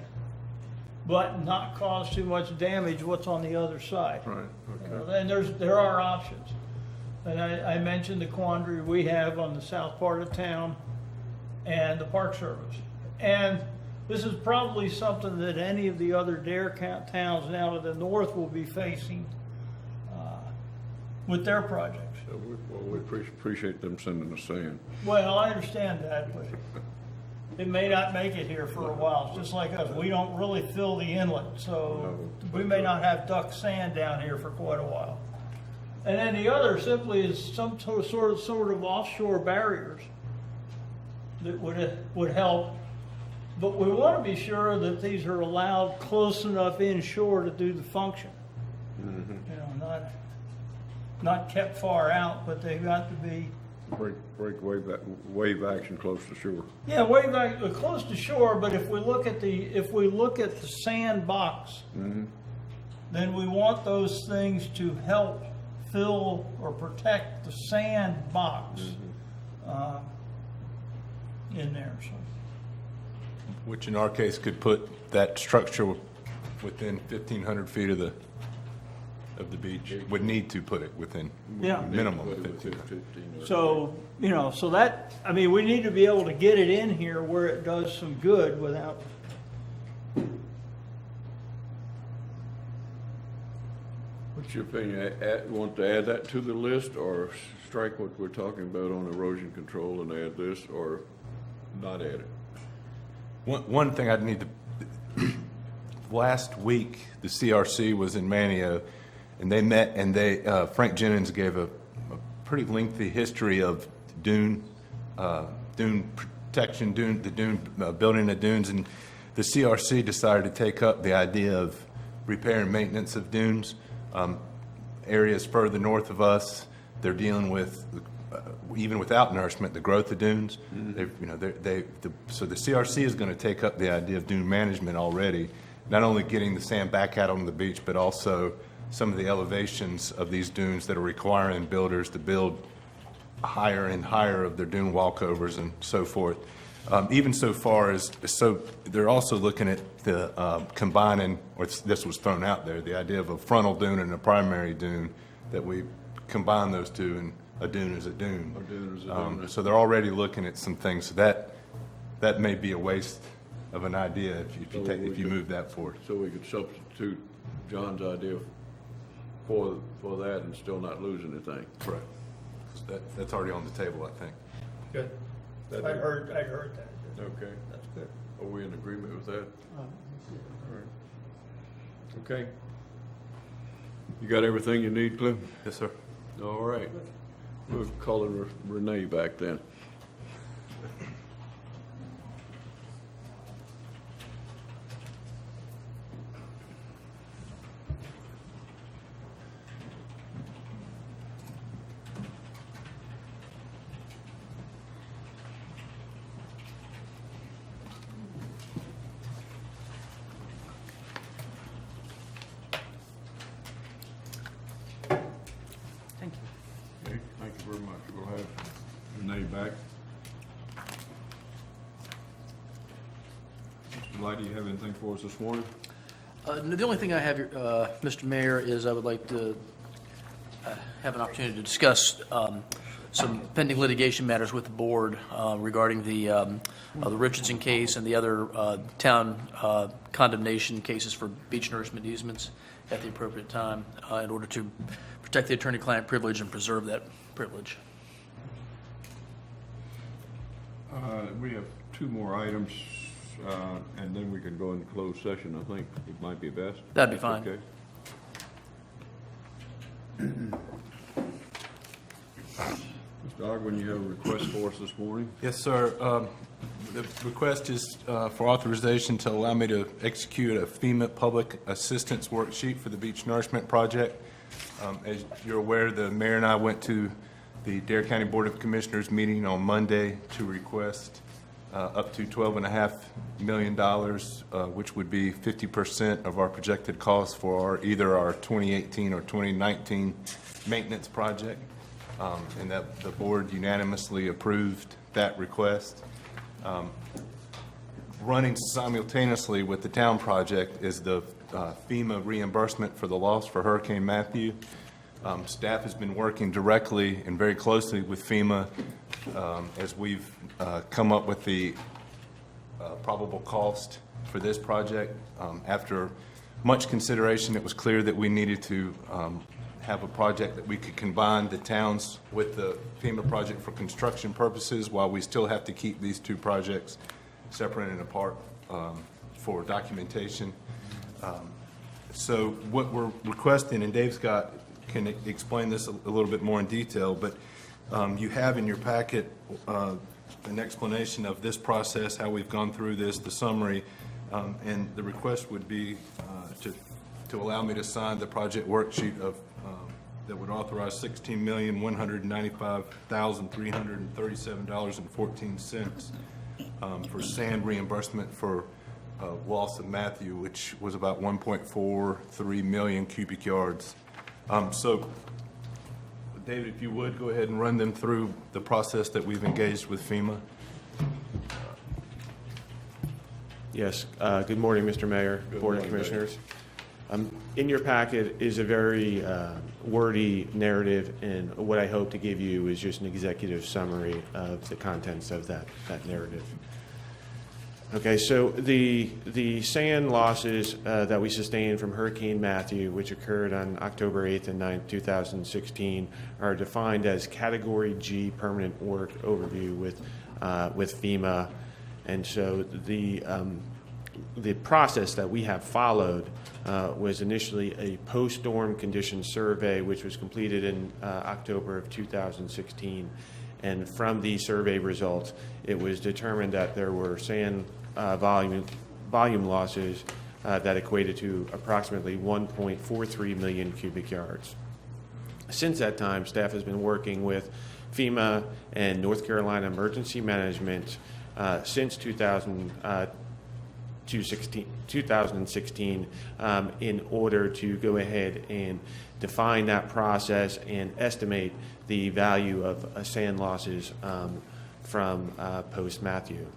but not cause too much damage what's on the other side. Right. Okay. And there are options. And I mentioned the quandary we have on the south part of town and the Park Service. And this is probably something that any of the other dare towns now to the north will be facing with their projects. So we appreciate them sending us sand. Well, I understand that, but it may not make it here for a while. It's just like us. We don't really fill the inlet, so we may not have duck sand down here for quite a while. And then the other simply is some sort of offshore barriers that would help. But we want to be sure that these are allowed close enough inshore to do the function. Mm-hmm. You know, not kept far out, but they've got to be break wave action close to shore. Yeah, wave action close to shore. But if we look at the sand box, then we want those things to help fill or protect the sand box in there. So. Which in our case could put that structure within 1,500 feet of the beach. Would need to put it within minimum of 1,500. So, so that, I mean, we need to be able to get it in here where it does some good without. What's your opinion? Want to add that to the list, or strike what we're talking about on erosion control and add this, or not add it? One thing I need to, last week, the CRC was in Manio, and they met, and Frank Jennings gave a pretty lengthy history of dune protection, building of dunes, and the CRC decided to take up the idea of repair and maintenance of dunes. Areas further north of us, they're dealing with, even without nourishment, the growth of dunes. So the CRC is going to take up the idea of dune management already, not only getting the sand back out on the beach, but also some of the elevations of these dunes that are requiring builders to build higher and higher of their dune walkovers and so forth. Even so far as, so they're also looking at the combining, or this was thrown out there, the idea of a frontal dune and a primary dune, that we combine those two and a dune is a dune. A dune is a dune. So they're already looking at some things. So that may be a waste of an idea if you move that forward. So we could substitute John's idea for that and still not lose anything. Correct. That's already on the table, I think. Good. I heard that. Okay. That's good. Are we in agreement with that? All right. Okay. You got everything you need, Cliff? Yes, sir. All right. We'll call Renee back then. Thank you. Okay, thank you very much. We'll have Renee back. Mr. Light, do you have anything for us this morning? The only thing I have, Mr. Mayor, is I would like to have an opportunity to discuss some pending litigation matters with the board regarding the Richardson case and the other town condemnation cases for beach nourishment easements at the appropriate time in order to protect the attorney-client privilege and preserve that privilege. We have two more items, and then we can go into closed session. I think it might be best. That'd be fine. Okay. Mr. Ogwin, you have a request for us this morning? Yes, sir. The request is for authorization to allow me to execute a FEMA public assistance worksheet for the beach nourishment project. As you're aware, the mayor and I went to the Dare County Board of Commissioners meeting on Monday to request up to $12.5 million, which would be 50% of our projected costs for either our 2018 or 2019 maintenance project. And that the board unanimously approved that request. Running simultaneously with the town project is the FEMA reimbursement for the loss for Hurricane Matthew. Staff has been working directly and very closely with FEMA as we've come up with the probable cost for this project. After much consideration, it was clear that we needed to have a project that we could combine the towns with the FEMA project for construction purposes, while we still have to keep these two projects separate and apart for documentation. So what we're requesting, and Dave Scott can explain this a little bit more in detail, but you have in your packet an explanation of this process, how we've gone through this, the summary, and the request would be to allow me to sign the project worksheet of that would authorize $16,195,337.14 for sand reimbursement for loss of Matthew, which was about 1.43 million cubic yards. So, David, if you would, go ahead and run them through the process that we've engaged with FEMA. Yes. Good morning, Mr. Mayor, Board of Commissioners. In your packet is a very wordy narrative, and what I hope to give you is just an executive summary of the contents of that narrative. Okay, so the sand losses that we sustained from Hurricane Matthew, which occurred on October 8th and 9th, 2016, are defined as Category G permanent work overview with FEMA, And so the process that we have followed was initially a post-storm condition survey, which was completed in October of 2016. And from these survey results, it was determined that there were sand volume losses that equated to approximately 1.43 million cubic yards. Since that time, staff has been working with FEMA and North Carolina Emergency Management since 2016 in order to go ahead and define that process and estimate the value of sand losses from post-Matthew.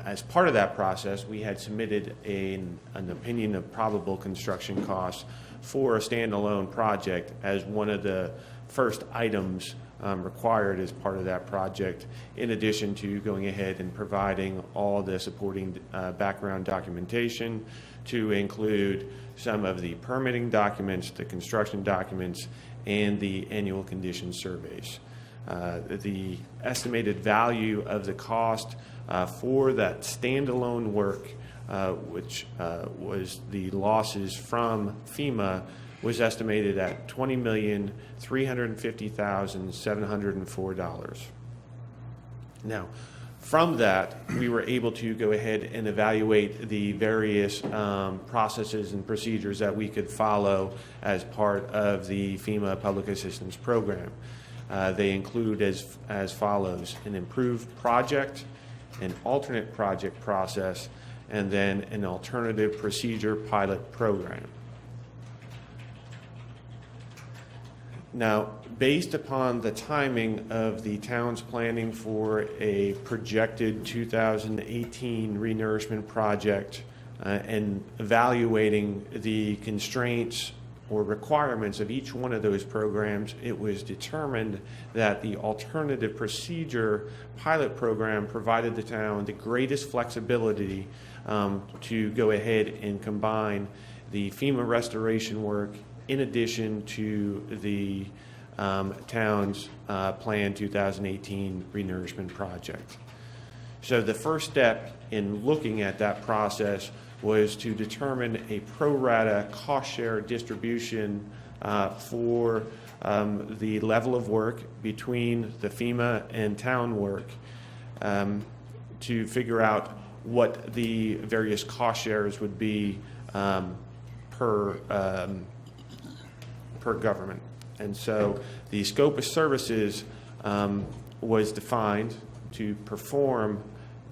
As part of that process, we had submitted an opinion of probable construction costs for a standalone project as one of the first items required as part of that project, in addition to going ahead and providing all the supporting background documentation to include some of the permitting documents, the construction documents, and the annual condition surveys. The estimated value of the cost for that standalone work, which was the losses from FEMA, was estimated at $20,350,704. Now, from that, we were able to go ahead and evaluate the various processes and procedures that we could follow as part of the FEMA Public Assistance Program. They include as follows: an improved project, an alternate project process, and then an alternative procedure pilot program. Now, based upon the timing of the town's planning for a projected 2018 renourishment project and evaluating the constraints or requirements of each one of those programs, it was determined that the alternative procedure pilot program provided the town the greatest flexibility to go ahead and combine the FEMA restoration work in addition to the town's planned 2018 renourishment project. So the first step in looking at that process was to determine a pro rata cost share distribution for the level of work between the FEMA and town work to figure out what the various cost shares would be per government. And so the scope of services was defined to perform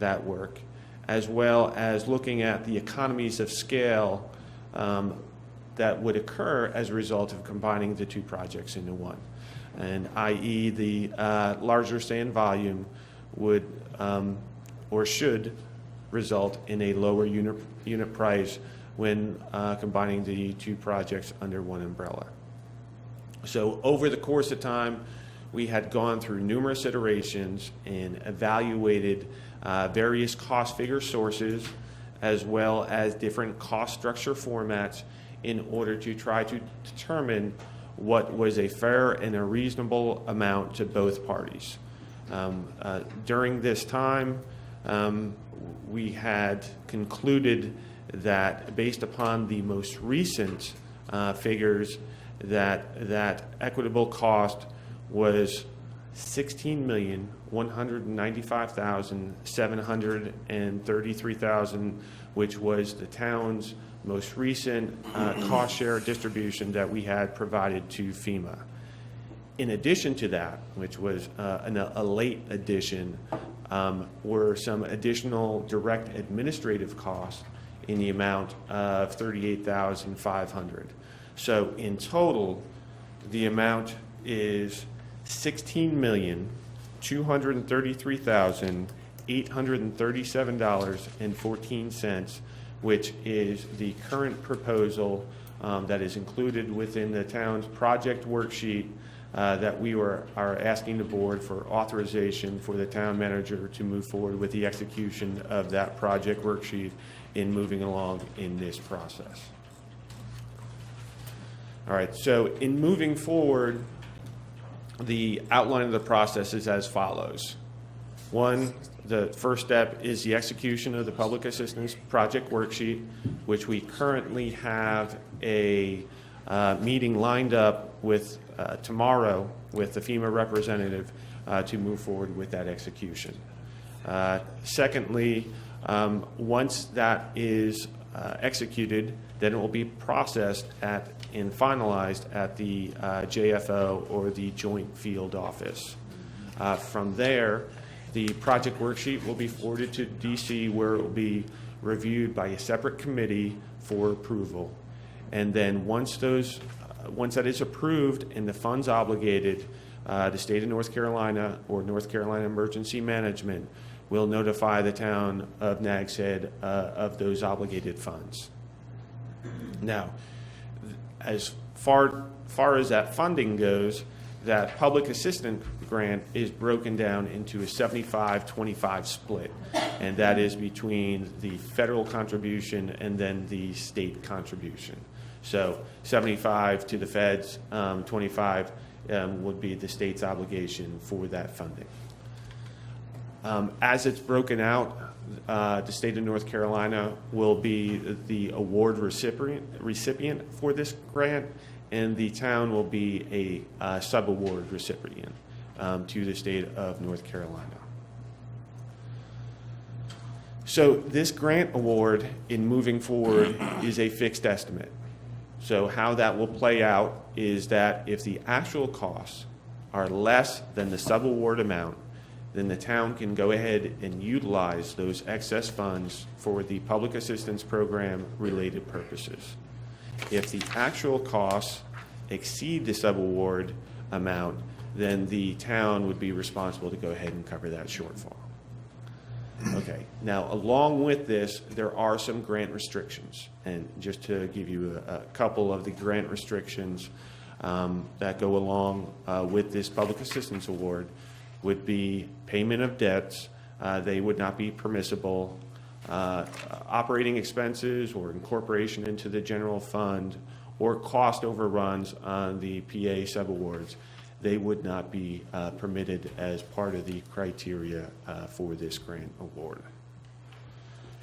that work, as well as looking at the economies of scale that would occur as a result of combining the two projects into one. And i.e. the larger sand volume would or should result in a lower unit price when combining the two projects under one umbrella. So over the course of time, we had gone through numerous iterations and evaluated various cost figure sources as well as different cost structure formats in order to try to determine what was a fair and a reasonable amount to both parties. During this time, we had concluded that based upon the most recent figures that equitable cost was $16,195,733, which was the town's most recent cost share distribution that we had provided to FEMA. In addition to that, which was a late addition, were some additional direct administrative costs in the amount of $38,500. So in total, the amount is $16,233,837.14, which is the current proposal that is included within the town's project worksheet that we are asking the board for authorization for the town manager to move forward with the execution of that project worksheet in moving along in this process. All right, so in moving forward, the outline of the process is as follows. One, the first step is the execution of the public assistance project worksheet, which we currently have a meeting lined up with tomorrow with the FEMA representative to move forward with that execution. Secondly, once that is executed, then it will be processed and finalized at the JFO or the Joint Field Office. From there, the project worksheet will be forwarded to DC, where it will be reviewed by a separate committee for approval. And then once that is approved and the funds obligated, the state of North Carolina or North Carolina Emergency Management will notify the town of Nags Head of those obligated funds. Now, as far as that funding goes, that public assistance grant is broken down into a 75-25 split, and that is between the federal contribution and then the state contribution. So 75 to the feds, 25 would be the state's obligation for that funding. As it's broken out, the state of North Carolina will be the award recipient for this grant, and the town will be a sub-award recipient to the state of North Carolina. So this grant award in moving forward is a fixed estimate. So how that will play out is that if the actual costs are less than the sub-award amount, then the town can go ahead and utilize those excess funds for the public assistance program related purposes. If the actual costs exceed the sub-award amount, then the town would be responsible to go ahead and cover that shortfall. Okay, now along with this, there are some grant restrictions. And just to give you a couple of the grant restrictions that go along with this public assistance award would be payment of debts. They would not be permissible. Operating expenses or incorporation into the general fund or cost overruns on the PA subawards, they would not be permitted as part of the criteria for this grant award.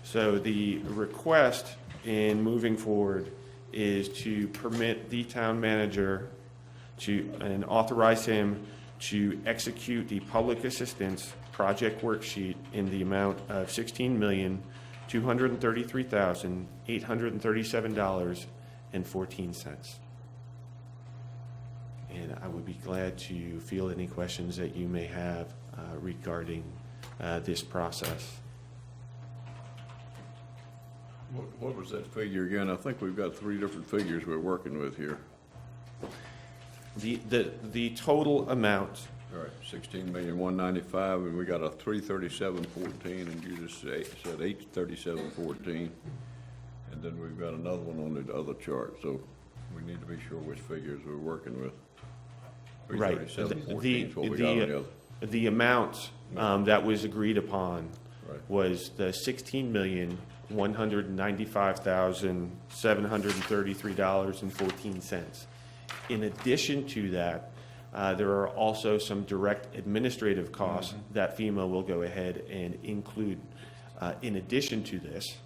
So the request in moving forward is to permit the town manager and authorize him to execute the public assistance project worksheet in the amount of $16,233,837.14. And I would be glad to field any questions that you may have regarding this process. What was that figure again? I think we've got 3 different figures we're working with here. The total amount. All right, 16,195,000, and we got a 337.14, and you just said 837.14, and then we've got another one on the other chart. So we need to be sure which figures we're working with. Right. 337.14 is what we got on the other. The amount that was agreed upon was the $16,195,733.14. In addition to that, there are also some direct administrative costs that FEMA will go ahead and include in addition to this.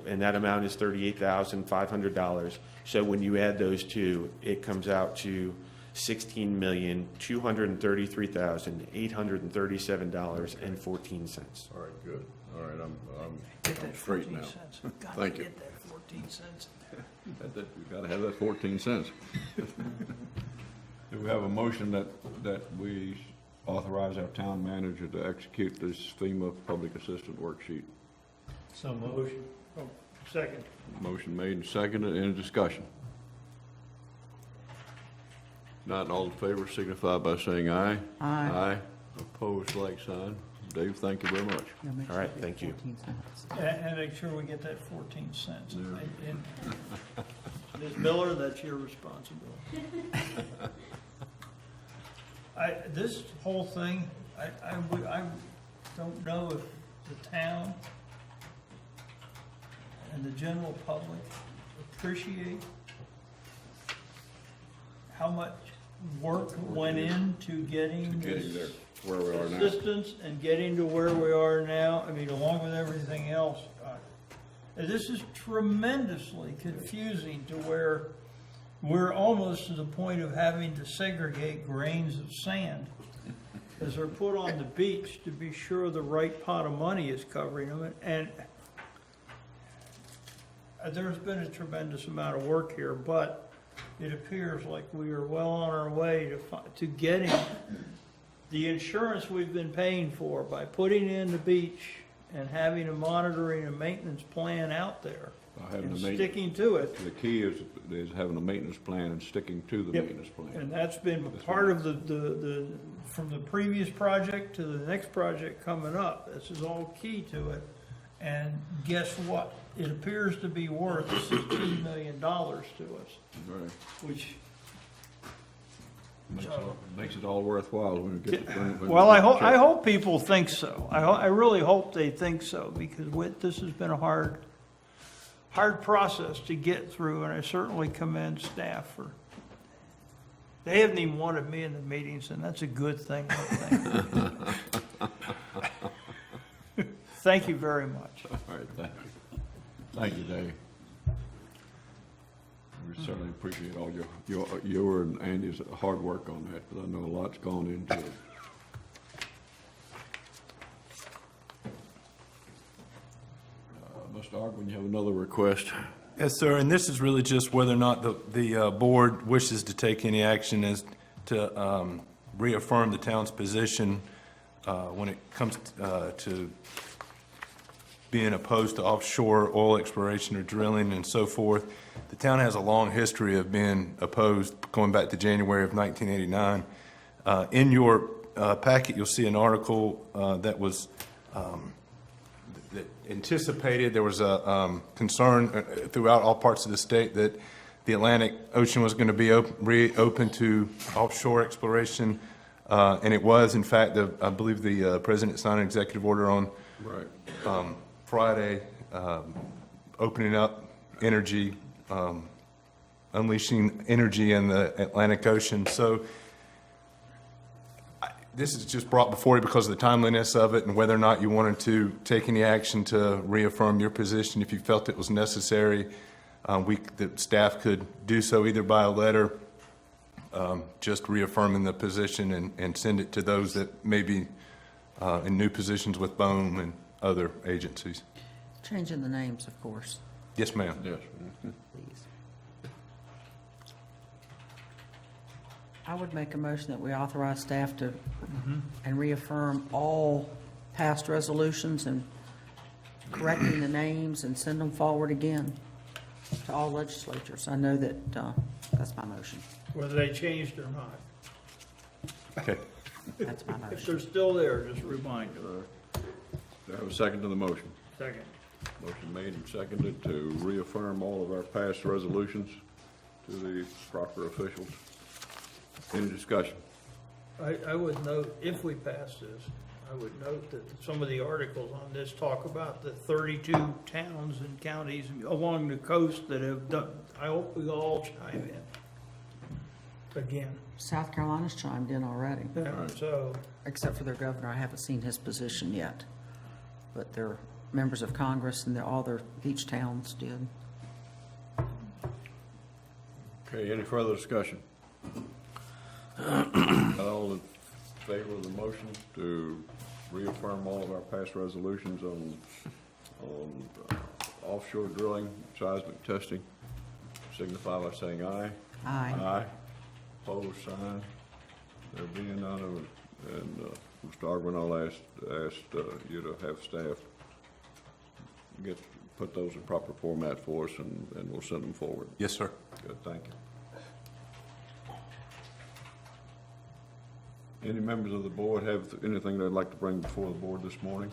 And that amount is $38,500. So when you add those two, it comes out to $16,233,837.14. All right, good. All right, I'm straight now. Thank you. Get that 14 cents. You've got to have that 14 cents. Do we have a motion that we authorize our town manager to execute this FEMA public assistance worksheet? So motion. Oh, second. Motion made and seconded. Any discussion? Not all in favor signify by saying aye. Aye. Aye. Opposed, like sign. Dave, thank you very much. All right, thank you. And make sure we get that 14 cents. And Ms. Miller, that's your responsibility. This whole thing, I don't know if the town and the general public appreciate how much work went into getting this where we are now. assistance in getting to where we are now, I mean, along with everything else. This is tremendously confusing to where we're almost to the point of having to segregate grains of sand as they're put on the beach to be sure the right pot of money is covering them. And there's been a tremendous amount of work here, but it appears like we are well on our way to getting the insurance we've been paying for by putting in the beach and having a monitoring and maintenance plan out there and sticking to it. The key is having a maintenance plan and sticking to the maintenance plan. And that's been part of the from the previous project to the next project coming up. This is all key to it. And guess what? It appears to be worth $16 million to us, Right. which Makes it all worthwhile when we get. well, I hope people think so. I really hope they think so, because this has been a hard process to get through, and I certainly commend staff for. They haven't even wanted me in the meetings, and that's a good thing, I think. Thank you very much. All right, thank you. Thank you, Dave. We certainly appreciate all your and Andy's hard work on that, because I know a lot's gone into it. Mr. Ogden, you have another request? Yes, sir, and this is really just whether or not the board wishes to take any action as to reaffirm the town's position when it comes to being opposed to offshore oil exploration or drilling and so forth. The town has a long history of being opposed, going back to January of 1989. In your packet, you'll see an article that was that anticipated. There was a concern throughout all parts of the state that the Atlantic Ocean was going to be reopened to offshore exploration, and it was. In fact, I believe the president signed an executive order on Friday, opening up energy, unleashing energy in the Atlantic Ocean. So this is just brought before you because of the timeliness of it and whether or not you wanted to take any action to reaffirm your position. If you felt it was necessary, the staff could do so either by a letter, just reaffirming the position and send it to those that may be in new positions with BOEM and other agencies. Changing the names, of course. Yes, ma'am. Yes. Please. I would make a motion that we authorize staff to and reaffirm all past resolutions and correcting the names and send them forward again to all legislatures. I know that that's my motion. Whether they changed or not. Okay. That's my If motion. they're still there, just remind them. Do I have a second to the motion? Second. Motion made and seconded to reaffirm all of our past resolutions to the proper officials. Any discussion? I would note, if we pass this, I would note that some of the articles on this talk about the 32 towns and counties along the coast that have done, I hope we all chime in again. South Carolina's chimed in already. So, Except for their governor, I haven't seen his position yet. But their members of Congress and all their beach towns did. Okay, any further discussion? All in favor of the motion to reaffirm all of our past resolutions on offshore drilling, seismic testing, signify by saying aye. Aye. Aye. Opposed, sign. There being none of it. And Mr. Ogden, I'll ask you to have staff put those in proper format for us, and we'll send them forward. Yes, sir. Good, thank you. Any members of the board have anything they'd like to bring before the board this morning?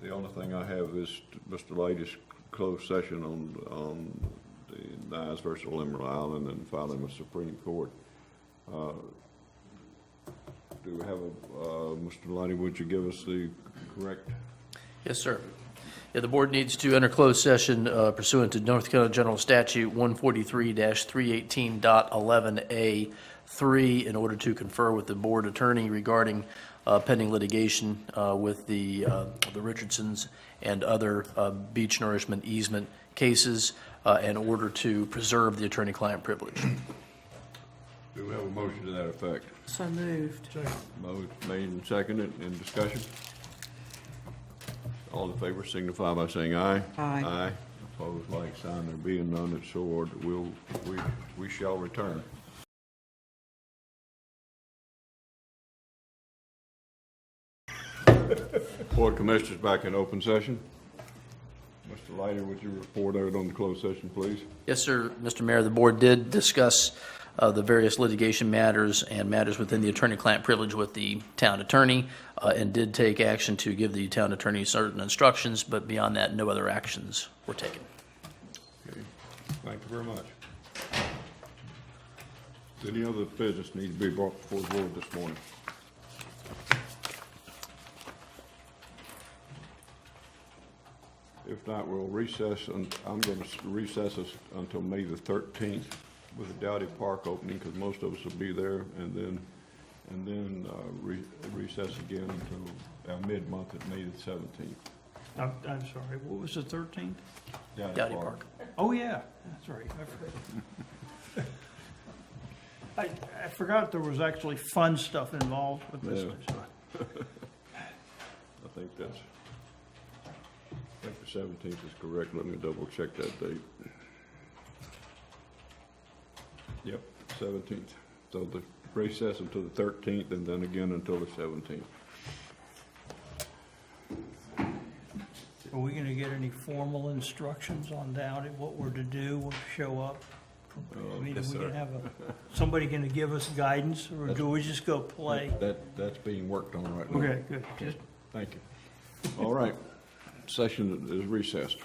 The only thing I have is Mr. Latest closed session on the Nags versus Emerald Island and filing with Supreme Court. Do we have Mr. Lighty, would you give us the correct? Yes, sir. Yeah, the board needs to enter closed session pursuant to North Carolina General Statute 143-318.11A3 in order to confer with the board attorney regarding pending litigation with the Richardsons and other beach nourishment easement cases in order to preserve the attorney-client privilege. Do we have a motion to that effect? So moved. Motion made and seconded. In discussion? All in favor signify by saying aye. Aye. Aye. Opposed, like sign. There being none, it's so ordered. We shall return. Board of Commissioners back in open session. Mr. Leiter, would you report out on the closed session, please? Yes, sir. Mr. Mayor, the board did discuss the various litigation matters and matters within the attorney-client privilege with the town attorney and did take action to give the town attorney certain instructions, but beyond that, no other actions were taken. Okay. Thank you very much. Does any other business need to be brought before the board this morning? If not, we'll recess, and I'm going to recess us until May the 13th with the Dowdy Park opening, because most of us will be there, and then recess again until our mid-month at May the 17th. I'm sorry, what was the 13th? Dowdy Park. Oh, yeah, that's right. I forgot there was actually fun stuff involved with this one. I think the 17th is correct. Let me double check that date. Yep, 17th. So the recess until the 13th and then again until the 17th. Are we going to get any formal instructions on Dowdy, what we're to do when we show up? I mean, yes, are we going to sir. have somebody going to give us guidance, or do we just go play? That's being worked on right now. Okay, good. Thank you. All right. Session is recessed.